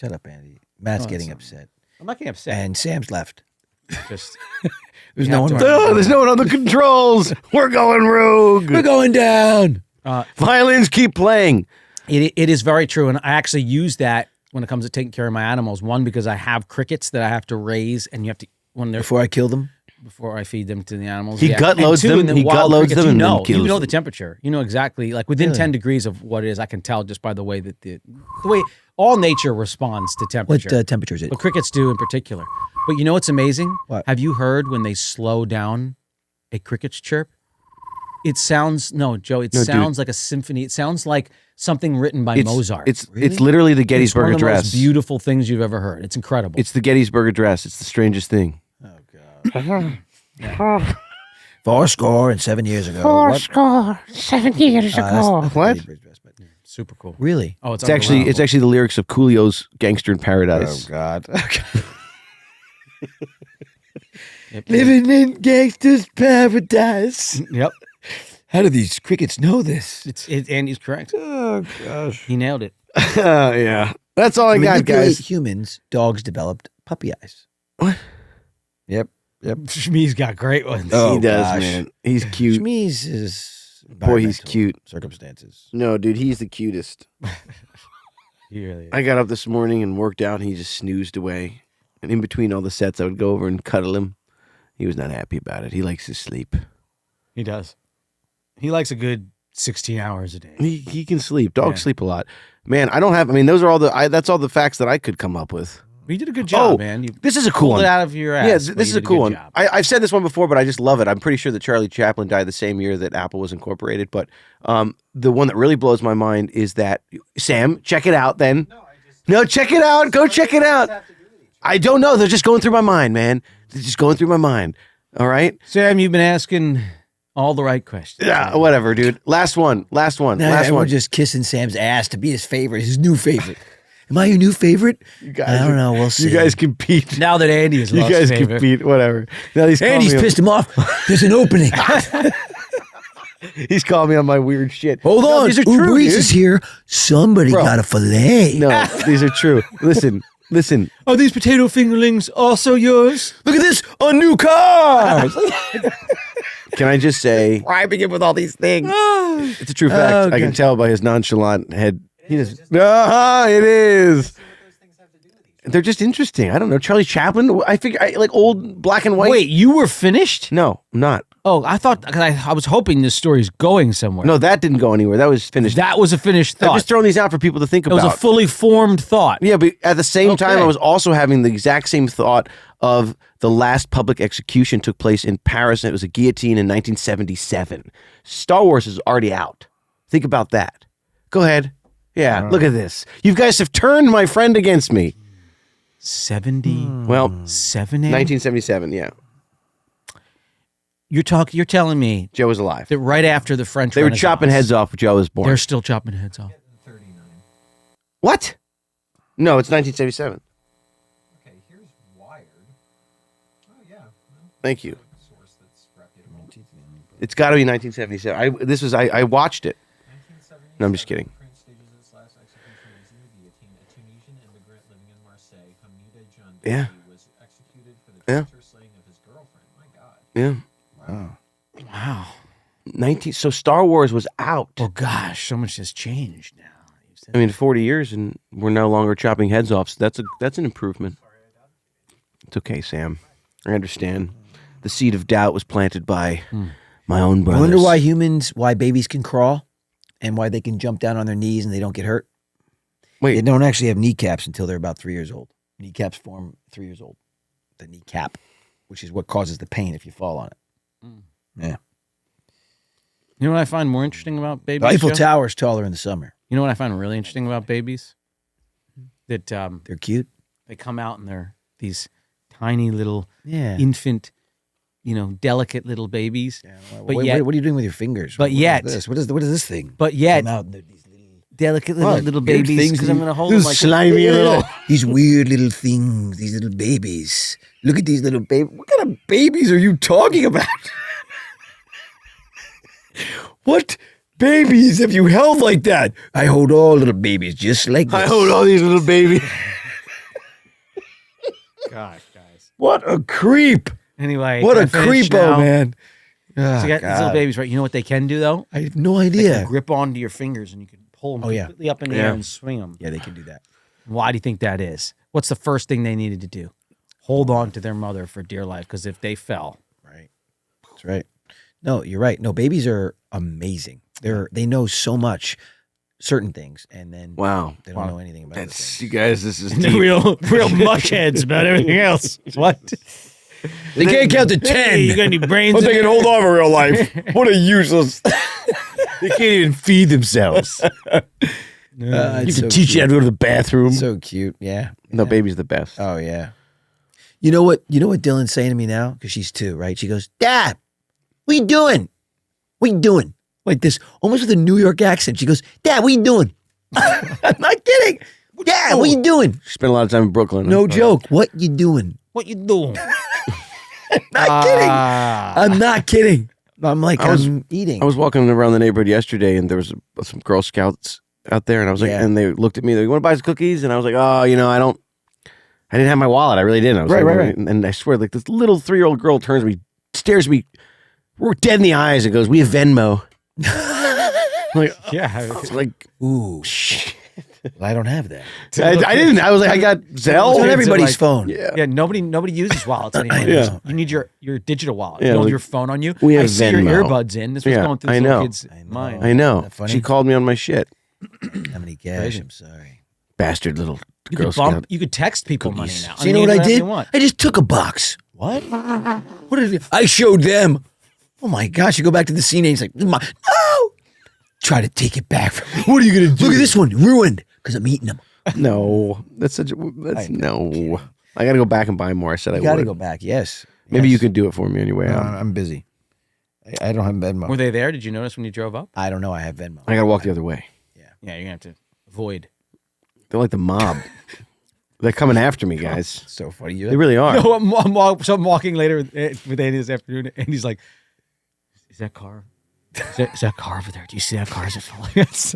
Speaker 3: Shut up, Andy. Matt's getting upset.
Speaker 2: I'm not getting upset.
Speaker 3: And Sam's left.
Speaker 2: Just
Speaker 3: There's
Speaker 2: You
Speaker 3: no
Speaker 2: have
Speaker 3: one.
Speaker 2: to-
Speaker 3: around.
Speaker 1: There's no one on the controls. We're going rogue.
Speaker 3: We're going down.
Speaker 1: Violins keep playing.
Speaker 2: it is very true, and I actually use that when it comes to taking care of my animals. One, because I have crickets that I have to raise, and you have to when they're
Speaker 3: Before I kill them.
Speaker 2: before I feed them to the animals.
Speaker 1: He gut
Speaker 2: And
Speaker 1: loads
Speaker 2: two,
Speaker 1: them-
Speaker 2: and then
Speaker 1: he gut
Speaker 2: wild
Speaker 1: loads
Speaker 2: crickets,
Speaker 1: them and then
Speaker 2: you
Speaker 1: kills
Speaker 2: know
Speaker 1: them.
Speaker 2: the temperature. You know exactly, like within
Speaker 3: Really?
Speaker 2: 10 degrees of what it is. I can tell just by the way that the way all nature responds to
Speaker 3: What
Speaker 2: temperature.
Speaker 3: temperature is it?
Speaker 2: But crickets do in particular. But you know what's amazing?
Speaker 3: What?
Speaker 2: Have you heard when they slow down a cricket's chirp? It sounds Joe. It
Speaker 1: No, dude.
Speaker 2: sounds like a symphony. It sounds like something written by Mozart.
Speaker 1: It's literally the
Speaker 2: It's
Speaker 1: Gettysburg
Speaker 2: one of the
Speaker 1: Address.
Speaker 2: most beautiful things you've ever heard. It's incredible.
Speaker 1: It's the Gettysburg Address. It's the strangest thing.
Speaker 3: Four score and 7 years ago.
Speaker 6: Four
Speaker 3: What?
Speaker 6: score 7 years ago.
Speaker 3: That's
Speaker 1: What?
Speaker 3: Gettysburg Address, but-
Speaker 2: super cool.
Speaker 3: Really?
Speaker 2: Oh,
Speaker 1: It's actually the lyrics of Coolio's "Gangster in Paradise."
Speaker 3: God.
Speaker 2: Yep.
Speaker 3: Living in gangster's paradise.
Speaker 2: Yep.
Speaker 3: How do these crickets know this?
Speaker 2: Andy's correct.
Speaker 3: Oh gosh.
Speaker 2: He nailed it.
Speaker 1: Yeah, that's all I got,
Speaker 3: Manipulate
Speaker 1: guys.
Speaker 3: humans, dogs developed puppy eyes.
Speaker 1: What?
Speaker 3: Yep.
Speaker 2: Shmi's got great ones.
Speaker 3: Oh,
Speaker 1: he does,
Speaker 3: gosh.
Speaker 1: man. He's cute.
Speaker 3: Shmeez is
Speaker 1: Boy, he's
Speaker 3: environmental
Speaker 1: cute.
Speaker 3: Circumstances.
Speaker 1: No, dude, he's the cutest.
Speaker 2: He really is.
Speaker 1: I got up this morning and worked out, and he just snoozed away. And in between all the sets, I would go over and cuddle him. He was not happy about it. He likes his sleep.
Speaker 2: He does. He likes a good 16 hours a day.
Speaker 1: He can sleep. Dogs
Speaker 2: Yeah.
Speaker 1: sleep a lot. Man, I don't have. I mean, those are all that's all the facts that I could come up with.
Speaker 2: You did a good job,
Speaker 1: Oh,
Speaker 2: man. You
Speaker 1: This is a cool
Speaker 2: pulled
Speaker 1: one.
Speaker 2: it out of your ass.
Speaker 1: Yeah,
Speaker 2: but
Speaker 1: this
Speaker 2: you
Speaker 1: is a
Speaker 2: did
Speaker 1: cool
Speaker 2: good
Speaker 1: one.
Speaker 2: job.
Speaker 1: I've said this one before, but I just love it. I'm pretty sure that Charlie Chaplin died the same year that Apple was incorporated. But the one that really blows my mind is that Sam, check it out. Then no, check it out. Go check it out. I don't know. They're just going through my mind, man. They're just going through my mind. All right.
Speaker 2: Sam, you've been asking all the right questions.
Speaker 1: Yeah. Whatever, dude. Last one.
Speaker 3: Now everyone's just kissing Sam's ass to be his favorite, his new favorite. Am I your new favorite? I don't know. We'll see.
Speaker 1: You guys compete.
Speaker 2: Now that Andy is
Speaker 1: You
Speaker 2: lost
Speaker 1: guys
Speaker 2: favorite.
Speaker 1: compete. Whatever. Now he's calling
Speaker 3: Andy's
Speaker 1: me
Speaker 3: pissed him off. There's an opening.
Speaker 1: He's calling me on my weird shit.
Speaker 3: Hold
Speaker 1: No,
Speaker 3: on.
Speaker 1: these are
Speaker 3: Uber
Speaker 1: true,
Speaker 3: Eats
Speaker 1: dude.
Speaker 3: is here. Somebody
Speaker 1: Bro.
Speaker 3: got a fillet.
Speaker 1: No, these are true. Listen.
Speaker 2: Are these potato fingerlings also yours?
Speaker 3: Look at this. A new car.
Speaker 1: Can I just say,
Speaker 3: Bribing him with all these things.
Speaker 1: it's a true fact. I can tell by his nonchalant head. He just, it is. They're just interesting. I don't know. Charlie Chaplin. I figure like old black and white.
Speaker 2: Wait, you were finished?
Speaker 1: No, I'm not.
Speaker 2: Oh, I thought, because I was hoping this story's going somewhere.
Speaker 1: No, that didn't go anywhere. That was finished.
Speaker 2: That was a finished
Speaker 1: I'm
Speaker 2: thought.
Speaker 1: just throwing these out for people to think
Speaker 2: It was
Speaker 1: about.
Speaker 2: a fully formed thought.
Speaker 1: Yeah, but at the same time,
Speaker 2: Okay.
Speaker 1: I was also having the exact same thought of the last public execution took place in Paris, and it was a guillotine in 1977. Star Wars is already out. Think about that. Go ahead. Yeah, look at this. You guys have turned my friend against me.
Speaker 2: 70?
Speaker 1: Well,
Speaker 2: 70?
Speaker 1: 1977, yeah.
Speaker 2: You're telling me
Speaker 1: Joe was alive.
Speaker 2: that right after the French
Speaker 1: They were
Speaker 2: Renaissance,
Speaker 1: chopping heads off when Joe was born.
Speaker 2: They're still chopping heads off.
Speaker 5: 39.
Speaker 1: What? No, it's 1977.
Speaker 5: Okay, here's Wired. Oh yeah, well,
Speaker 1: Thank you.
Speaker 5: source that's reputable.
Speaker 1: It's got to be 1977. I watched it.
Speaker 5: 1977,
Speaker 1: No, I'm just kidding.
Speaker 5: Current stages of its last execution using the guillotine. A Tunisian immigrant living in Marseille, Hamida John
Speaker 1: Yeah.
Speaker 5: was executed for the
Speaker 1: Yeah.
Speaker 5: torture slaying of his girlfriend. My God.
Speaker 1: Yeah.
Speaker 2: Wow.
Speaker 1: 19. So Star Wars was out.
Speaker 2: Oh, gosh, so much has changed now.
Speaker 1: I mean, 40 years, and we're no longer chopping heads off. So that's an improvement. It's okay, Sam. I understand. The seed of doubt was planted by my own
Speaker 3: I
Speaker 1: brothers.
Speaker 3: wonder why babies can crawl and why they can jump down on their knees and they don't get hurt.
Speaker 1: Wait.
Speaker 3: They don't actually have kneecaps until they're about 3 years old. Kneecaps form 3 years old. The kneecap, which is what causes the pain if you fall on it. Yeah.
Speaker 2: You know what I find more interesting about babies?
Speaker 3: The Eiffel
Speaker 2: Joe?
Speaker 3: Tower is taller in the summer.
Speaker 2: You know what I find really interesting about babies? That
Speaker 3: They're cute.
Speaker 2: they come out and they're these tiny little
Speaker 3: Yeah.
Speaker 2: infant, delicate little babies. But
Speaker 3: what,
Speaker 2: yet,
Speaker 3: what are you doing with your fingers?
Speaker 2: But
Speaker 3: What is
Speaker 2: yet-
Speaker 3: this? What is this thing?
Speaker 2: but yet,
Speaker 3: Come out and they're these little
Speaker 2: delicate
Speaker 3: What?
Speaker 2: little
Speaker 3: Weird
Speaker 2: babies.
Speaker 3: things
Speaker 2: Because
Speaker 3: that
Speaker 2: I'm
Speaker 3: you-
Speaker 2: going to hold them like
Speaker 1: slimy little.
Speaker 3: these weird little things, these little babies. Look at these little babies. What kind of babies are you talking about? What babies have you held like that? I hold all little babies just like this.
Speaker 1: I hold all these little babies.
Speaker 2: Gosh, guys.
Speaker 3: What a creep.
Speaker 2: Anyway.
Speaker 3: What
Speaker 2: can
Speaker 3: a
Speaker 2: I finish
Speaker 3: creepo,
Speaker 2: now?
Speaker 3: man.
Speaker 2: So
Speaker 3: Oh,
Speaker 2: you got these little
Speaker 3: God.
Speaker 2: babies, right? You know what they can do, though?
Speaker 3: I have no
Speaker 2: They
Speaker 3: idea.
Speaker 2: can grip onto your fingers and you can pull them
Speaker 3: Oh, yeah.
Speaker 2: completely up in the air and swing them.
Speaker 3: Yeah, they can do that.
Speaker 2: Why do you think that is? What's the first thing they needed to do? Hold on to their mother for dear life, because if they fell,
Speaker 3: Right. That's right. No, you're right. No, babies are amazing. They know so much, certain things, and then
Speaker 1: Wow.
Speaker 3: they don't know anything about other things.
Speaker 1: You guys, this is
Speaker 2: they're real mushheads about everything else. What?
Speaker 3: They can't count to 10.
Speaker 2: Hey, you got any brains?
Speaker 4: But they
Speaker 2: in
Speaker 4: can hold on in real life. What a useless.
Speaker 1: They can't even feed themselves.
Speaker 3: You can
Speaker 1: Teach you how to go to the bathroom.
Speaker 3: So cute. Yeah.
Speaker 1: No,
Speaker 3: Yeah.
Speaker 1: baby's the best.
Speaker 3: Oh yeah. You know what Dylan's saying to me now? Because she's 2, right? She goes, Dad, what you doing? What you doing? Like this, almost with a New York accent. She goes, Dad, what you doing? I'm not kidding. Dad, what you doing?
Speaker 1: She spent a lot of time in Brooklyn.
Speaker 3: No joke. What you doing?
Speaker 2: What you doing?
Speaker 3: Not kidding. I'm not kidding. I'm like, I'm eating.
Speaker 1: I was walking around the neighborhood yesterday, and there was some Girl Scouts out there, and I was like,
Speaker 3: Yeah.
Speaker 1: and they looked at me. They, you want to buy some cookies? And I was like, oh, I didn't have my wallet. I really didn't. I was
Speaker 3: Right,
Speaker 1: like,
Speaker 3: right.
Speaker 1: And I swear, like this little 3-year-old girl turns to me, stares at me, we're dead in the eyes, and goes, "We have Venmo." I'm like,
Speaker 2: Yeah.
Speaker 1: like,
Speaker 3: Ooh,
Speaker 1: shit.
Speaker 3: well, I don't have that.
Speaker 1: I didn't. I was like, I got
Speaker 3: It's on
Speaker 1: Zelle.
Speaker 3: everybody's
Speaker 2: like-
Speaker 3: phone.
Speaker 2: Yeah, nobody uses wallets anymore.
Speaker 1: Yeah.
Speaker 2: You need your digital wallet.
Speaker 1: Yeah,
Speaker 2: You don't have
Speaker 1: like,
Speaker 2: your phone on you.
Speaker 1: we
Speaker 2: I
Speaker 1: have
Speaker 2: see your
Speaker 1: Venmo.
Speaker 2: earbuds in. This was
Speaker 1: Yeah,
Speaker 2: going through
Speaker 1: I
Speaker 2: this little
Speaker 1: know.
Speaker 2: kid's
Speaker 3: I know.
Speaker 2: mind.
Speaker 1: I know.
Speaker 3: Isn't that funny?
Speaker 1: She called me on my shit.
Speaker 3: How many cash?
Speaker 2: Crazy.
Speaker 3: I'm sorry.
Speaker 1: Bastard little
Speaker 2: You
Speaker 1: Girl
Speaker 2: could bump.
Speaker 1: Scout.
Speaker 2: You could text people
Speaker 1: Cookies.
Speaker 2: money now.
Speaker 3: So you know what I
Speaker 2: whatever
Speaker 3: did?
Speaker 2: you want.
Speaker 3: I just took a box. What? What did it? I showed them. Oh my gosh! You go back to the scene and he's like, no! Try to take it back from me.
Speaker 1: What are you gonna do?
Speaker 3: Look at this one, ruined because I'm eating them.
Speaker 1: No, that's such. No. I gotta go back and buy more. I said I
Speaker 3: You got to
Speaker 1: would.
Speaker 3: go back. Yes.
Speaker 1: Maybe you
Speaker 3: Yes.
Speaker 1: could do it for me anyway.
Speaker 3: I'm busy. I don't have Venmo.
Speaker 2: Were they there? Did you notice when you drove up?
Speaker 3: I don't know. I have Venmo.
Speaker 1: I gotta walk the other way.
Speaker 2: Yeah, you're gonna have to avoid.
Speaker 1: They're like the mob. They're coming after me, guys.
Speaker 3: So funny.
Speaker 1: They really are.
Speaker 2: No, I'm walking later with Andy this afternoon, and he's like, "Is that car? Is that car over there? Do you see that car? Is it following us?"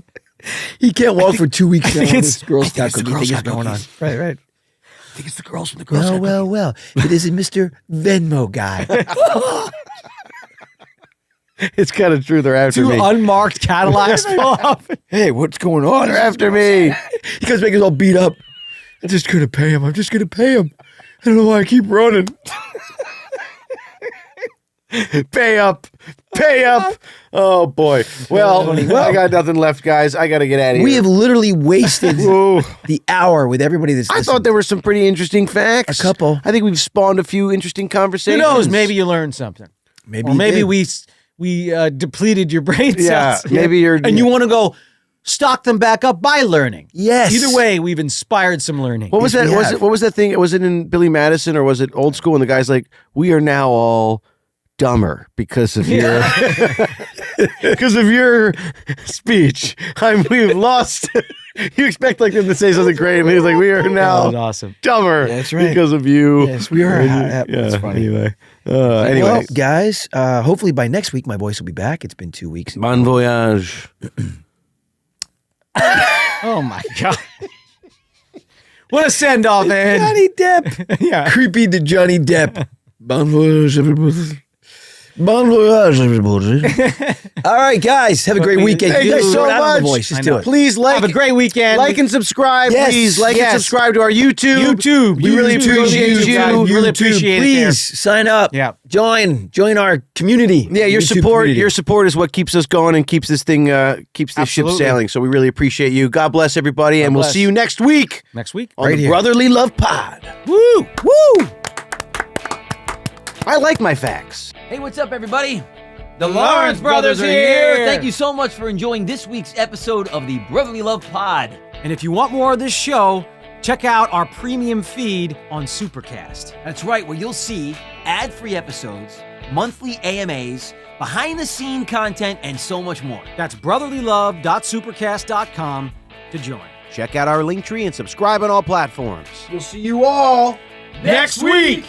Speaker 3: He can't walk for 2 weeks.
Speaker 2: think
Speaker 3: now.
Speaker 2: it's-
Speaker 3: This Girl
Speaker 2: I think
Speaker 3: Scout
Speaker 2: it's the
Speaker 3: cookie
Speaker 2: Girl
Speaker 3: thing is
Speaker 2: Scout
Speaker 3: going on.
Speaker 2: cookies.
Speaker 3: Right, right.
Speaker 2: I think it's the girls from the girls.
Speaker 3: Well. It is Mr. Venmo guy.
Speaker 1: It's kind of true. They're after
Speaker 2: Two
Speaker 1: me.
Speaker 2: unmarked Cadillacs pull up.
Speaker 3: Hey, what's going on?
Speaker 1: They're after me.
Speaker 3: He comes back, he's all beat up. I'm just gonna pay him. I'm just gonna pay him. I don't know why I keep running.
Speaker 1: Pay up. Pay up. Oh boy. Well, I got nothing left, guys. I gotta get out of here.
Speaker 3: We have literally wasted
Speaker 1: Ooh.
Speaker 3: the hour with everybody that's
Speaker 1: I
Speaker 3: listening.
Speaker 1: thought there were some pretty interesting facts.
Speaker 3: A couple.
Speaker 1: I think we've spawned a few interesting
Speaker 2: Who
Speaker 1: conversations.
Speaker 2: knows? Maybe you learned something,
Speaker 3: maybe
Speaker 2: or
Speaker 3: you
Speaker 2: maybe
Speaker 3: did.
Speaker 2: we depleted your brain
Speaker 1: Yeah,
Speaker 2: cells.
Speaker 1: maybe you're-
Speaker 2: and you want to go stock them back up by learning.
Speaker 3: Yes.
Speaker 2: Either way, we've inspired some learning.
Speaker 1: What was
Speaker 3: Yes,
Speaker 1: that?
Speaker 3: we
Speaker 1: Was
Speaker 3: have.
Speaker 1: it? What was that thing? Was it in Billy Madison or was it Old School? And the guy's like, "We are now all dumber because of your because of your speech. We've lost." You expect like them to say something great, and he's like, "We are
Speaker 2: That was
Speaker 1: now
Speaker 2: awesome.
Speaker 1: dumber
Speaker 3: That's right.
Speaker 1: because of you."
Speaker 3: Yes, we are. That's funny.
Speaker 1: Anyway,
Speaker 3: Well,
Speaker 1: anyway,
Speaker 3: guys, hopefully by next week my voice will be back. It's been 2 weeks.
Speaker 1: bon voyage.
Speaker 2: Oh my god! What a send off, man.
Speaker 3: Johnny Depp.
Speaker 2: Yeah.
Speaker 3: Creepy to Johnny Depp. Bon voyage, everybody. Bon voyage, everybody. All right, guys. Have a great weekend.
Speaker 1: Thank you
Speaker 3: guys
Speaker 1: so
Speaker 3: don't have
Speaker 1: much.
Speaker 3: the voice. Just
Speaker 2: I
Speaker 3: do
Speaker 2: know.
Speaker 3: it.
Speaker 1: Please like,
Speaker 2: Have a great weekend.
Speaker 1: like and subscribe.
Speaker 3: Yes,
Speaker 1: Please like and
Speaker 3: yes.
Speaker 1: subscribe to our YouTube. We really appreciate you.
Speaker 2: guys. Really appreciate it there.
Speaker 3: Please sign up.
Speaker 2: Yeah.
Speaker 3: Join our community.
Speaker 1: Yeah, your
Speaker 3: YouTube
Speaker 1: support.
Speaker 3: community.
Speaker 1: Your support is what keeps us going and keeps this thing, keeps this ship
Speaker 2: Absolutely.
Speaker 1: sailing. So we really appreciate you. God bless everybody, and we'll
Speaker 2: bless.
Speaker 1: see you next week
Speaker 2: Next week.
Speaker 1: on
Speaker 3: Right
Speaker 1: the
Speaker 3: here.
Speaker 1: Brotherly Love Pod.
Speaker 2: Woo!
Speaker 1: Woo! I like my facts.
Speaker 7: Hey, what's up, everybody? The
Speaker 2: Lawrence brothers are here.
Speaker 7: Thank you so much for enjoying this week's episode of the Brotherly Love Pod.
Speaker 2: And if you want more of this show, check out our premium feed on Supercast.
Speaker 7: That's right, where you'll see ad-free episodes, monthly AMAs, behind-the-scene content, and so much more.
Speaker 2: That's brotherlylove.supercast.com to join.
Speaker 1: Check out our link tree and subscribe on all platforms.
Speaker 4: We'll see you all
Speaker 2: Next week!